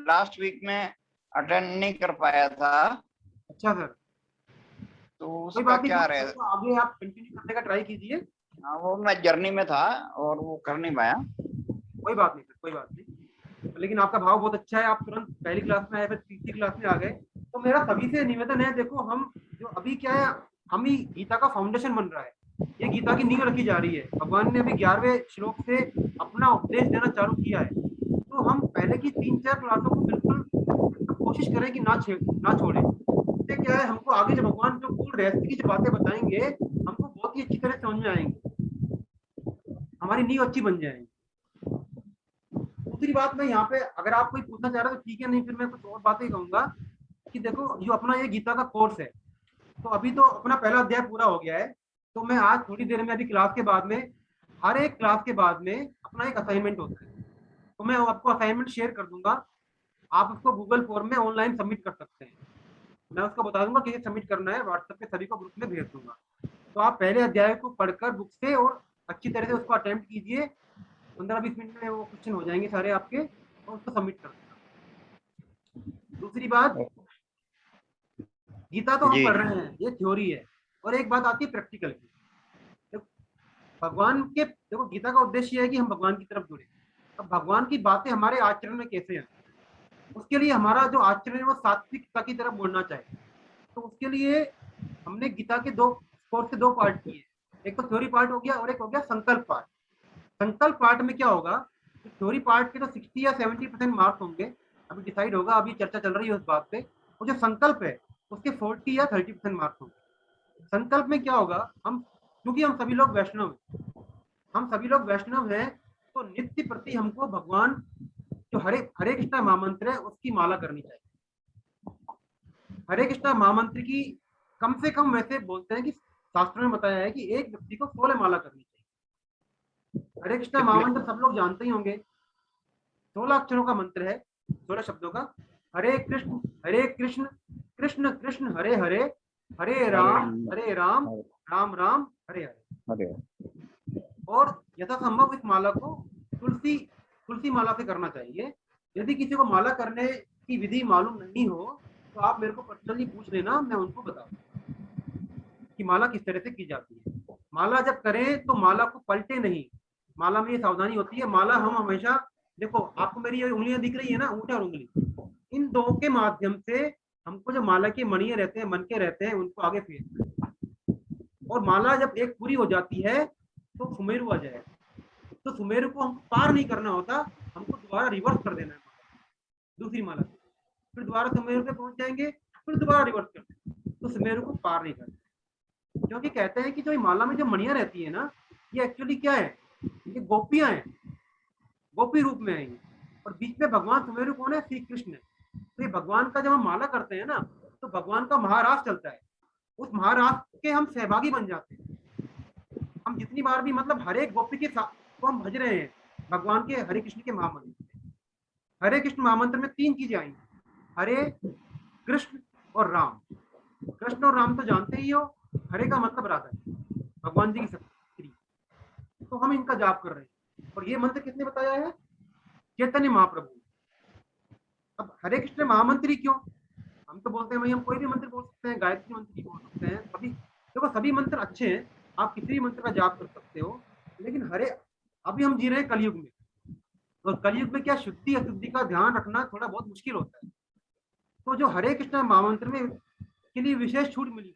लास्ट वीक में अटेंड नहीं कर पाया था, अच्छा सर, तो कोई उसका बात नहीं क्या सर, रहे। उसको आगे आप कंटिन्यू करने का ट्राई कीजिए। हाँ, वो मैं जर्नी में था और वो कर नहीं पाया। कोई बात नहीं सर, कोई बात नहीं। लेकिन आपका भाव बहुत अच्छा है, आप तुरंत पहली क्लास में आए, फिर तीसरी क्लास में आ गए। तो मेरा सभी से निवेदन है, देखो हम जो अभी क्या है, हम ही गीता का फाउंडेशन बन रहा है, ये गीता की नींव रखी जा रही है। भगवान ने अभी 11वें श्लोक से अपना उपदेश देना चालू किया है। तो हम पहले की 3-4 क्लासों को बिल्कुल कोशिश करें कि ना छोड़े। इससे क्या है, हमको आगे जब भगवान जो पूर्ण रहस्य की जो बातें बताएंगे, हमको बहुत ही अच्छी तरह समझ में आएंगे, हमारी नींव अच्छी बन जाएगी। दूसरी बात, मैं यहाँ पे अगर आप कोई पूछना चाह रहे हो तो ठीक है, नहीं फिर मैं कुछ और बातें कहूंगा कि देखो जो अपना ये गीता का कोर्स है, तो अभी तो अपना पहला अध्याय पूरा हो गया है। तो मैं आज थोड़ी देर में, अभी क्लास के बाद में, हर एक क्लास के बाद में अपना एक असाइनमेंट होता है, तो मैं आपको असाइनमेंट शेयर कर दूंगा। आप उसको गूगल फॉर्म में ऑनलाइन सबमिट कर सकते हैं। मैं उसको बता दूंगा कैसे सबमिट करना है, व्हाट्सएप पे सभी को ग्रुप में भेज दूंगा। तो आप पहले अध्याय को पढ़कर बुक से और अच्छी तरह से उसको अटेम्प्ट कीजिए। 15-20 मिनट में वो क्वेश्चन हो जाएंगे सारे आपके, और उसको सबमिट कर देना। दूसरी बात, गीता तो हम जी पढ़ रहे हैं, ये थ्योरी है, और एक बात आती है प्रैक्टिकल की। देखो, भगवान के, देखो गीता का उद्देश्य है कि हम भगवान की तरफ जुड़े। अब भगवान की बातें हमारे आचरण में कैसे आए, उसके लिए हमारा जो आचरण है वो सात्विकता की तरफ मुड़ना चाहिए। तो उसके लिए हमने गीता के दो कोर्स के 2 पार्ट किए, एक तो थ्योरी पार्ट हो गया और एक हो गया संकल्प पार्ट। संकल्प पार्ट में क्या होगा, थ्योरी पार्ट के तो 60 या 70% मार्क्स होंगे, अभी डिसाइड होगा, अभी चर्चा चल रही है उस बात पे। और जो संकल्प है उसके 40 या 30% मार्क्स होंगे। संकल्प में क्या होगा, हम क्योंकि हम सभी लोग वैष्णव हैं, हम सभी लोग वैष्णव हैं, तो नित्य प्रति हमको भगवान जो हरे हरे कृष्णा महामंत्र है उसकी माला करनी चाहिए। हरे कृष्णा महामंत्र की कम से कम, वैसे बोलते हैं कि शास्त्रों में बताया है कि एक व्यक्ति को 16 माला करनी चाहिए। हरे कृष्णा कितने? महामंत्र सब लोग जानते ही होंगे, 16 अक्षरों का मंत्र है, 16 शब्दों का। हरे कृष्ण कृष्ण कृष्ण हरे हरे, हरे राम राम राम हरे हरे। और यथासंभव इस माला को तुलसी तुलसी माला से करना चाहिए। यदि किसी को माला करने की विधि मालूम नहीं हो तो आप मेरे को पर्सनली पूछ लेना, मैं उनको बताऊंगा कि माला किस तरह से की जाती है। माला जब करें तो माला को पलटे नहीं, माला में ये सावधानी होती है, माला हम हमेशा, देखो आपको मेरी ये उंगलियां दिख रही है ना, अंगूठा और उंगली, इन दो के माध्यम से हमको जो माला के मणिये रहते हैं, मन के रहते हैं, उनको आगे फेरना है। और माला जब एक पूरी हो जाती है तो सुमेरु आ जाएगा, तो सुमेरु को हमको पार नहीं करना होता, हमको दोबारा रिवर्स कर देना है दूसरी माला से, फिर दोबारा सुमेरु पे पहुंच जाएंगे, फिर दोबारा रिवर्स कर देंगे, तो सुमेरु को पार नहीं करना। क्योंकि कहते हैं कि जो ये माला में जो मणियां रहती है ना, ये एक्चुअली क्या है, ये गोपियां हैं, गोपी रूप में है ये। और बीच में भगवान सुमेरु कौन है, श्री कृष्ण है। तो ये भगवान का जब हम माला करते हैं ना, तो भगवान का महारास चलता है, उस महारास के हम सहभागी बन जाते हैं। हम जितनी बार भी मतलब हर एक गोपी के साथ को हम भज रहे हैं भगवान के हरे कृष्ण के महामंत्र। हरे कृष्ण महामंत्र में 3 चीजें आई, हरे कृष्ण और राम। कृष्ण और राम तो जानते ही हो, हरे का मतलब राधा, भगवान जी की स्त्री। तो हम इनका जाप कर रहे हैं। और ये मंत्र किसने बताया है, चैतन्य महाप्रभु। अब हरे कृष्ण महामंत्री क्यों, हम तो बोलते हैं भाई हम कोई भी मंत्र बोल सकते हैं, गायत्री मंत्र भी बोल सकते हैं, सभी देखो सभी मंत्र अच्छे हैं, आप किसी भी मंत्र का जाप कर सकते हो। लेकिन हरे, अभी हम जी रहे हैं कलयुग में, और कलयुग में क्या शुद्धि अशुद्धि का ध्यान रखना थोड़ा बहुत मुश्किल होता है। तो जो हरे कृष्ण महामंत्र में के लिए विशेष छूट मिली,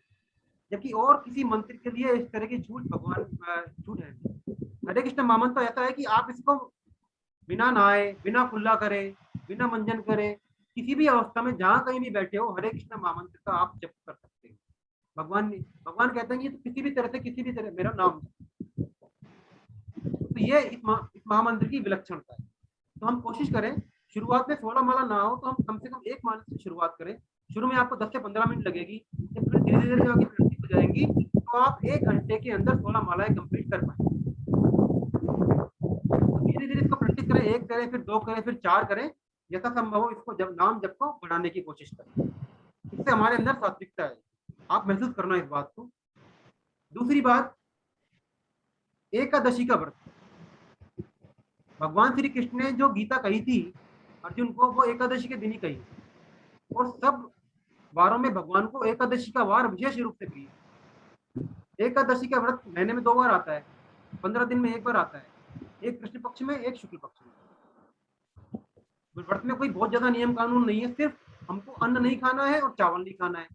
जबकि और किसी मंत्र के लिए इस तरह की छूट भगवान छूट है। हरे कृष्ण महामंत्र तो ऐसा है कि आप इसको बिना नहाए, बिना कुल्ला करे, बिना मंजन करे, किसी भी अवस्था में जहां कहीं भी बैठे हो, हरे कृष्ण महामंत्र का आप जप कर सकते हो। भगवान कहते हैं कि किसी भी तरह मेरा नाम। तो ये इस महामंत्र की विलक्षणता है। तो हम कोशिश करें, शुरुआत में 16 माला ना हो तो हम कम से कम 1 माला से शुरुआत करें। शुरू में आपको 10 से 15 मिनट लगेगी, जब फिर धीरे धीरे आपकी प्रैक्टिस हो जाएंगी तो आप 1 घंटे के अंदर 16 मालाएं कंप्लीट कर पाएंगे। धीरे धीरे इसको प्रैक्टिस करें, 1 करें, फिर 2 करें, फिर 4 करें, जैसा संभव हो इसको जब नाम जप को बढ़ाने की कोशिश करें। इससे हमारे अंदर सात्विकता है, आप महसूस करना इस बात को। दूसरी बात, एकादशी का व्रत। भगवान श्री कृष्ण ने जो गीता कही थी अर्जुन को, वो एकादशी के दिन ही कही। और सब वारों में भगवान को एकादशी का वार विशेष रूप से प्रिय। एकादशी का व्रत महीने में 2 बार आता है, 15 दिन में 1 बार आता है, एक कृष्ण पक्ष में, एक शुक्ल पक्ष में। व्रत में कोई बहुत ज्यादा नियम कानून नहीं है, सिर्फ हमको अन्न नहीं खाना है और चावल नहीं खाना है,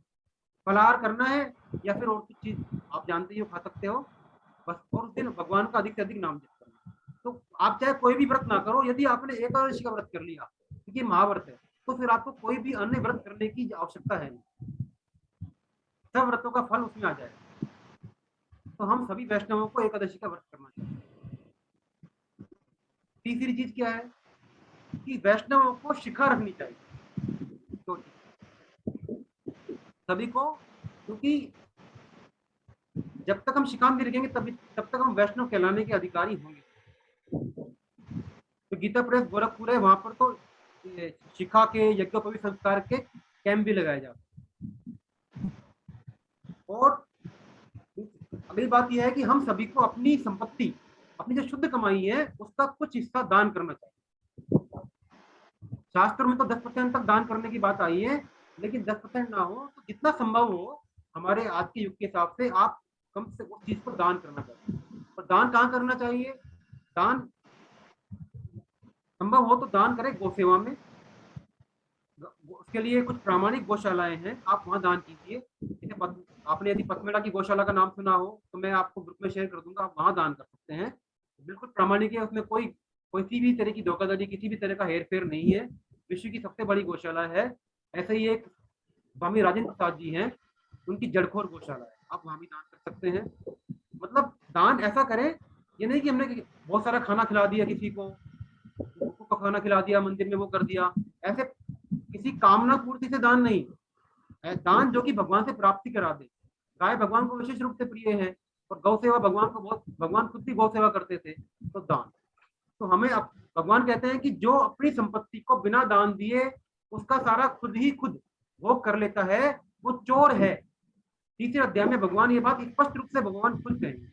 फलाहार करना है या फिर और कुछ चीज आप जानते ही हो खा सकते हो बस। और उस दिन भगवान का अधिक से अधिक नाम जप करना। तो आप चाहे कोई भी व्रत ना करो, यदि आपने एकादशी का व्रत कर लिया, क्योंकि महाव्रत है, तो फिर आपको कोई भी अन्य व्रत करने की आवश्यकता है नहीं, सब व्रतों का फल उसमें आ जाएगा। तो हम सभी वैष्णवों को एकादशी का व्रत करना चाहिए। तीसरी चीज क्या है कि वैष्णवों को शिखा रखनी चाहिए, तो सभी को, क्योंकि जब तक हम शिखा में रखेंगे तब तक हम वैष्णव कहलाने के अधिकारी होंगे। तो गीता प्रेस गोरखपुर है, वहां पर तो शिखा के यज्ञोपवीत संस्कार के कैंप भी लगाए जाते हैं। और अगली बात यह है कि हम सभी को अपनी संपत्ति, अपनी जो शुद्ध कमाई है उसका कुछ हिस्सा दान करना चाहिए। शास्त्रों में तो 10% तक दान करने की बात आई है, लेकिन 10% ना हो तो जितना संभव हो हमारे आज के युग के हिसाब से आप कम से उस चीज को दान करना चाहिए। और दान कहाँ करना चाहिए, दान संभव हो तो दान करें गौ सेवा में। उसके लिए कुछ प्रामाणिक गौशालाएं हैं, आप वहां दान कीजिए। जैसे आपने यदि पथमेड़ा की गौशाला का नाम सुना हो तो मैं आपको ग्रुप में शेयर कर दूंगा, आप वहां दान कर सकते हैं। बिल्कुल प्रामाणिक है, उसमें किसी भी तरह की धोखाधड़ी, किसी भी तरह का हेर फेर नहीं है। विश्व की सबसे बड़ी गौशाला है। ऐसे ही एक स्वामी राजेंद्र प्रसाद जी हैं, उनकी जड़खोर गौशाला है, आप वहां भी दान कर सकते हैं। मतलब दान ऐसा करें, ये नहीं कि हमने बहुत सारा खाना खिला दिया किसी को खाना खिला दिया, मंदिर में वो कर दिया, ऐसे किसी कामना पूर्ति से दान नहीं। दान जो कि भगवान से प्राप्ति करा दे। गाय भगवान को विशेष रूप से प्रिय है और गौ सेवा भगवान खुद भी गौ सेवा करते थे। तो दान, तो हमें भगवान कहते हैं कि जो अपनी संपत्ति को बिना दान दिए उसका सारा खुद भोग कर लेता है वो चोर है। तीसरे अध्याय में भगवान ये बात स्पष्ट रूप से भगवान खुद कहेंगे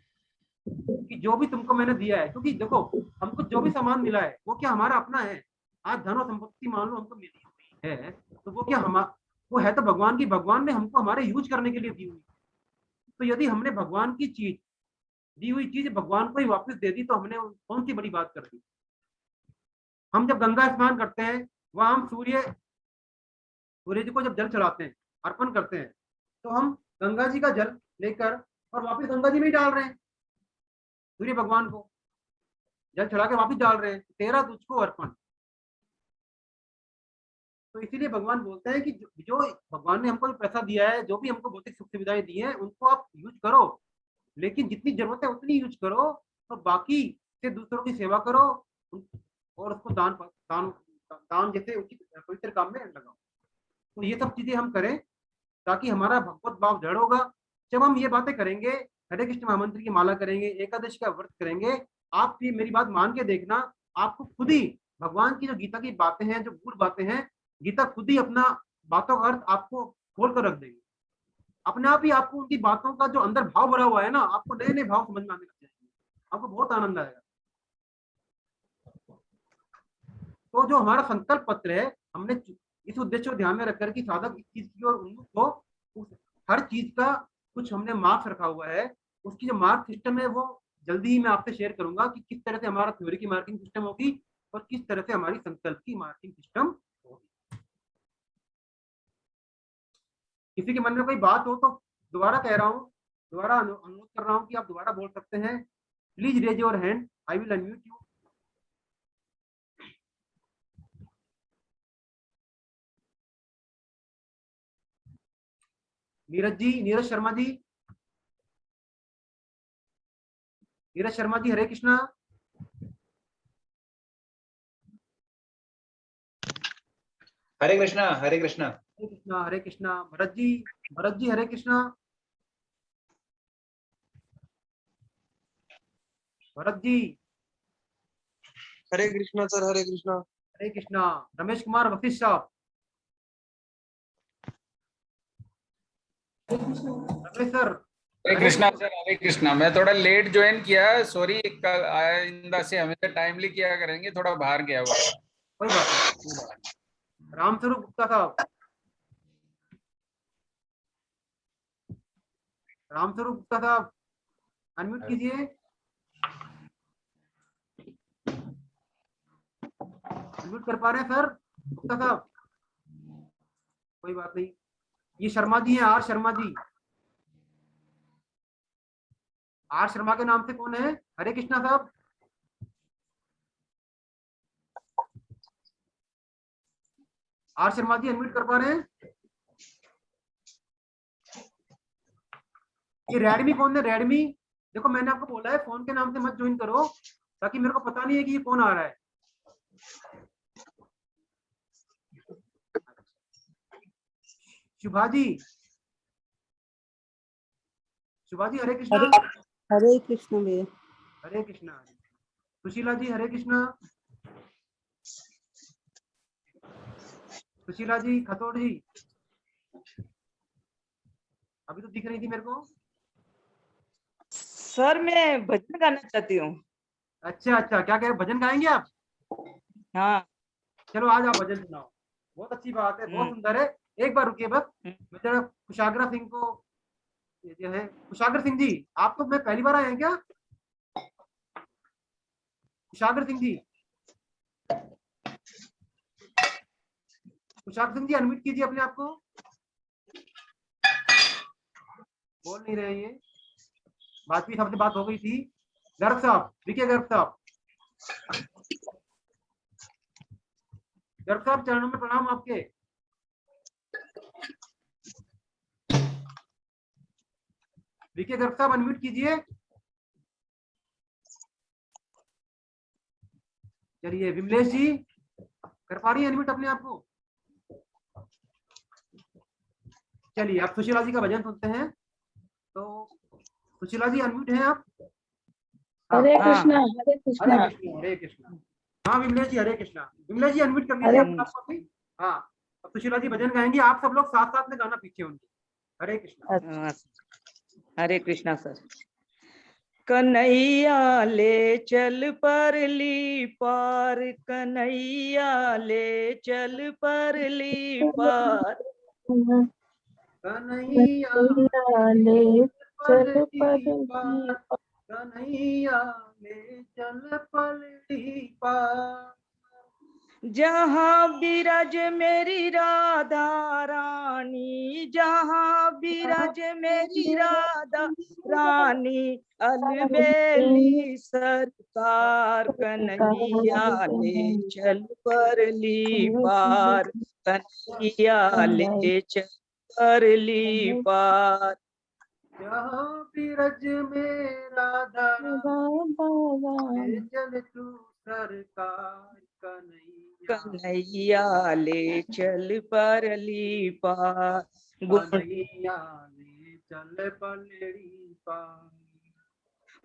कि जो भी तुमको मैंने दिया है, क्योंकि देखो हमको जो भी सामान मिला है वो क्या हमारा अपना है। आज धन और संपत्ति मान लो हमको मिली हुई है, तो वो क्या वो है तो भगवान की, भगवान ने हमको हमारे यूज करने के लिए दी हुई। तो यदि हमने भगवान की चीज, दी हुई चीज भगवान को ही वापस दे दी तो हमने कौन सी बड़ी बात कर दी। हम जब गंगा स्नान करते हैं वहां हम सूर्य जी को जब जल चढ़ाते हैं, अर्पण करते हैं, तो हम गंगा जी का जल लेकर और वापस गंगा जी में ही डाल रहे हैं। सूर्य भगवान को जल चढ़ा के वापस डाल रहे हैं, तेरा तुझको अर्पण। तो इसीलिए भगवान बोलते हैं कि जो भगवान ने हमको पैसा दिया है, जो भी हमको भौतिक सुख सुविधाएं दी हैं, उनको आप यूज करो, लेकिन जितनी जरूरत है उतनी यूज करो, और बाकी से दूसरों की सेवा करो और उसको दान जैसे उचित पवित्र काम में लगाओ। तो ये सब चीजें हम करें ताकि हमारा भगवत भाव दृढ़ होगा। जब हम ये बातें करेंगे, हरे कृष्ण महामंत्र की माला करेंगे, एकादशी का व्रत करेंगे, आप भी मेरी बात मान के देखना, आपको खुद ही भगवान की जो गीता की बातें हैं, जो गूढ़ बातें हैं, गीता खुद ही अपना बातों का अर्थ आपको खोल कर रख देगी। अपने आप ही आपको उनकी बातों का जो अंदर भाव भरा हुआ है ना, आपको नए नए भाव समझ में आने लग जाएंगे, आपको बहुत आनंद आएगा। तो जो हमारा संकल्प पत्र है, हमने इस उद्देश्य को ध्यान में रखकर कि साधक इस चीज की ओर उन्मुख हो, हर चीज का कुछ हमने मार्क्स रखा हुआ है। उसकी जो मार्क सिस्टम है वो जल्दी ही मैं आपसे शेयर करूंगा कि किस तरह से हमारा थ्योरी की मार्किंग सिस्टम होगी और किस तरह से हमारी संकल्प की मार्किंग सिस्टम होगी। किसी के मन में कोई बात हो तो दोबारा कह रहा हूँ, दोबारा अनुरोध कर रहा हूँ कि आप दोबारा बोल सकते हैं। Please raise your hand, I will unmute you. Neeraj ji, Neeraj Sharma ji, Neeraj Sharma ji, Hare Krishna. Hare Krishna, Hare Krishna. Hare Krishna, Hare Krishna. Bharat ji, Bharat ji, Hare Krishna. Bharat ji, Hare Krishna sir, Hare Krishna. Hare Krishna. Ramesh Kumar Vashishtha साहब, रमेश सर। हरे कृष्णा सर, हरे कृष्णा। मैं थोड़ा लेट ज्वाइन किया, सॉरी। कल आइंदा से हमेशा टाइमली किया करेंगे, थोड़ा बाहर गया हुआ। कोई बात नहीं। रामस्वरूप गुप्ता साहब, रामस्वरूप गुप्ता साहब, अनम्यूट कीजिए। अनम्यूट कर पा रहे हैं सर गुप्ता साहब? कोई बात नहीं। ये शर्मा जी हैं, आर शर्मा जी। आर शर्मा के नाम से कौन है? हरे कृष्णा साहब। आर शर्मा जी अनम्यूट कर पा रहे हैं? ये रेडमी कौन है? रेडमी, देखो मैंने आपको बोला है फोन के नाम से मत ज्वाइन करो, ताकि मेरे को पता नहीं है कि ये कौन आ रहा है। शुभा जी, शुभा जी, हरे कृष्णा। हरे कृष्ण भैया। हरे कृष्णा। सुशीला जी, हरे कृष्णा। सुशीला जी, खतोड़ जी, अभी तो दिख रही थी मेरे को। सर मैं भजन गाना चाहती हूँ। अच्छा अच्छा, क्या कह रहे, भजन गाएंगे आप? हाँ। चलो आज आप भजन सुनाओ। बहुत अच्छी बात है, बहुत सुंदर है। एक बार रुकिए बस, मैं जरा कुशाग्र सिंह को, ये जो है कुशाग्र सिंह जी, आप तो मैं पहली बार आए हैं क्या? कुशाग्र सिंह जी, कुशाग्र सिंह जी अनम्यूट कीजिए अपने आप को। बोल नहीं रहे ये, वाजपेयी साहब से बात हो गई थी। गर्ग साहब, विके गर्ग साहब, गर्ग साहब चरणों में प्रणाम आपके। विके गर्ग साहब अनम्यूट कीजिए। चलिए विमलेश जी, कर पा रही है अनम्यूट अपने आप को? चलिए आप सुशीला जी का भजन सुनते हैं। तो सुशीला जी अनम्यूट हैं आप? हरे कृष्णा, हरे कृष्णा। हरे कृष्णा, हरे कृष्णा। हाँ विमलेश जी, हरे कृष्णा। विमलेश जी अनम्यूट कर लीजिए अपने आप को अभी। हाँ, अब सुशीला जी भजन गाएंगी, आप सब लोग साथ साथ में गाना पीछे उनके। हरे कृष्णा। हरे कृष्णा सर। कन्हैया ले चल परली पार, कन्हैया ले चल परली पार, कन्हैया ले चल पलटी पार, कन्हैया ले चल पलटी पार। जहाँ बिरज मेरी राधा रानी, जहाँ बिरज मेरी राधा रानी, अलबेली सरकार कन्हैया ले चल परली पार, कन्हैया ले चल परली पार। जहाँ बिरज में राधा ले चल तू सरकार कन्हैया कन्हैया ले चल परली पार। गुण कन्हैया ले चल पलड़ी पार।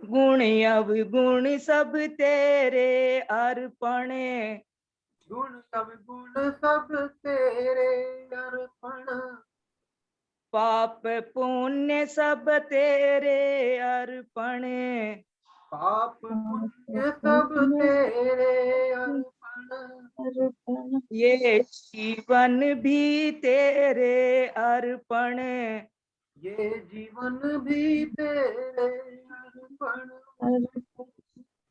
गुण अवगुण सब तेरे अर्पण, गुण अवगुण सब तेरे अर्पण, पाप पुण्य सब तेरे अर्पण, पाप पुण्य सब तेरे अर्पण, ये जीवन भी तेरे अर्पण। ये जीवन भी तेरे अर्पण।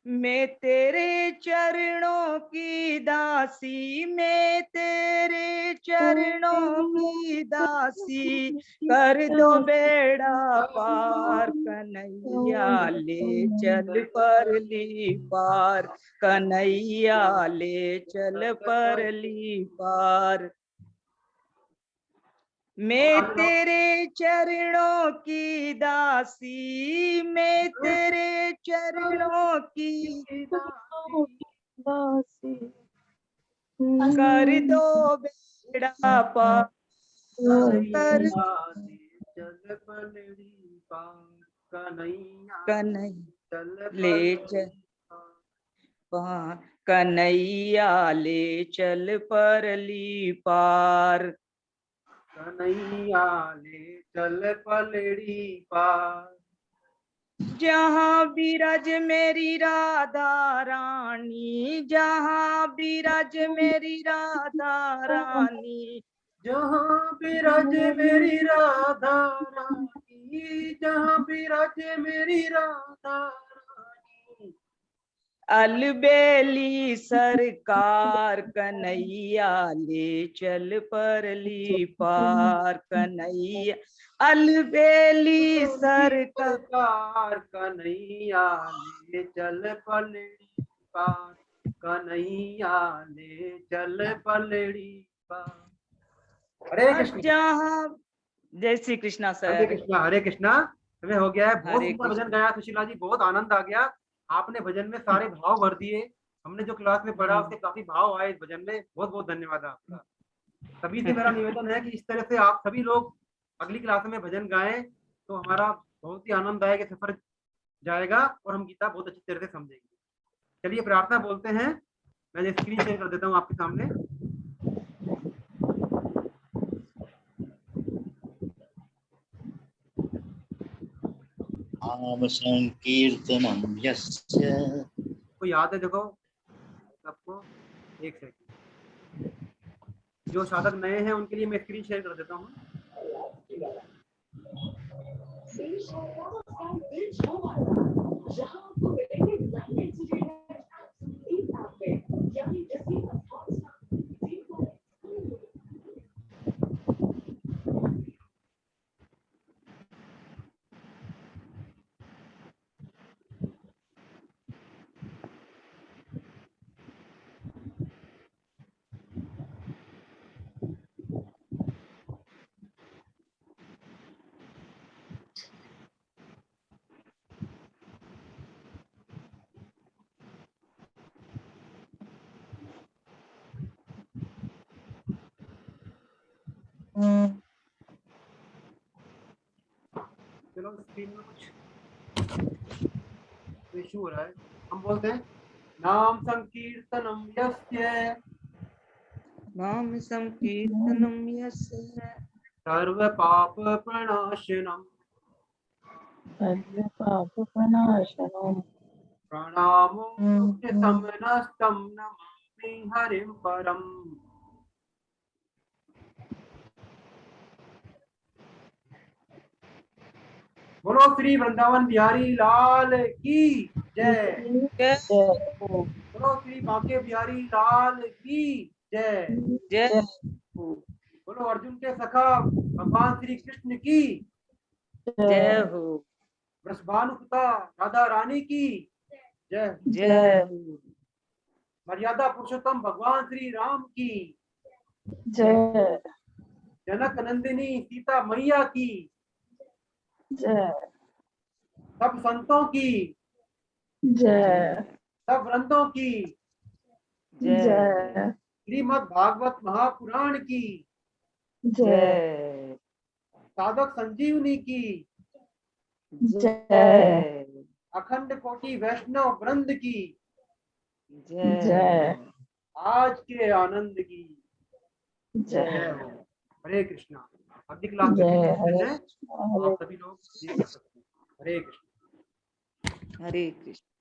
मैं तेरे चरणों की दासी, मैं तेरे चरणों की दासी, कर दो बेड़ा पार, कन्हैया ले चल परली पार, कन्हैया ले चल परली पार। मैं तेरे चरणों की दासी, मैं तेरे चरणों की दासी, कर दो बेड़ा पार, कर चल पलड़ी पार, कन्हैया कन्हैया चल ले पलड़ी चल पार। पार, कन्हैया ले चल परली पार। कन्हैया ले चल पलड़ी पार। जहाँ बिरज मेरी राधा रानी, जहाँ बिरज मेरी राधा रानी, जहाँ बिराज मेरी राधा रानी, जहाँ बिराज मेरी राधा रानी, अलबेली सरकार कन्हैया ले चल परली पार, कन्हैया अलबेली सरकार सरकार कन्हैया ले चल पलड़ी पार, कन्हैया ले चल पलड़ी पार। हरे कृष्ण। जहाँ। जय श्री कृष्णा हरे सर। कृष्णा हरे कृष्णा। समय हो गया है, बहुत हरे सुंदर भजन कृष्ण। गाया सुशीला जी, बहुत आनंद आ गया। आपने भजन में सारे भाव भर दिए। हमने जो क्लास में पढ़ा उसके काफी भाव आए इस भजन में। बहुत बहुत धन्यवाद आपका। सभी से मेरा निवेदन है कि इस तरह से आप सभी लोग अगली क्लास में भजन गाएं तो हमारा बहुत ही आनंददायक सफर जाएगा और हम गीता बहुत अच्छी तरह से समझेंगे। चलिए प्रार्थना बोलते हैं। मैं स्क्रीन शेयर कर देता हूँ आपके सामने। नाम संकीर्तनम यस्य। को याद है देखो सबको? एक सेकंड। जो साधक नए हैं उनके लिए मैं स्क्रीन शेयर कर देता हूँ। चलो स्क्रीन में कुछ इशू हो रहा है। हम बोलते हैं नाम संकीर्तनम यस्य, नाम संकीर्तनम यस्य, सर्व पाप प्रणाशनम, सर्व पाप प्रणाशनम, प्रणामो समनस्तम नमामि हरिं परम। बोलो श्री वृंदावन बिहारी लाल की जय। जय। तो बोलो श्री बांके बिहारी लाल की जय। जय बोलो अर्जुन के सखा भगवान श्री कृष्ण की जय हो। वृषभानुसुता राधा रानी की जय। जय हो। मर्यादा पुरुषोत्तम भगवान श्री राम की जय जनक नंदिनी सीता मैया की जय सब संतों की जय सब वृंदों की जय श्रीमद् भागवत महापुराण की जय साधक संजीवनी की जय अखंड कोटि वैष्णव वृंद की जय आज के आनंद की जय हो। हरे कृष्णा। अगली क्लास जय में हरे आप सभी लोग ये कर सकते हैं। हरे कृष्ण। हरे कृष्ण।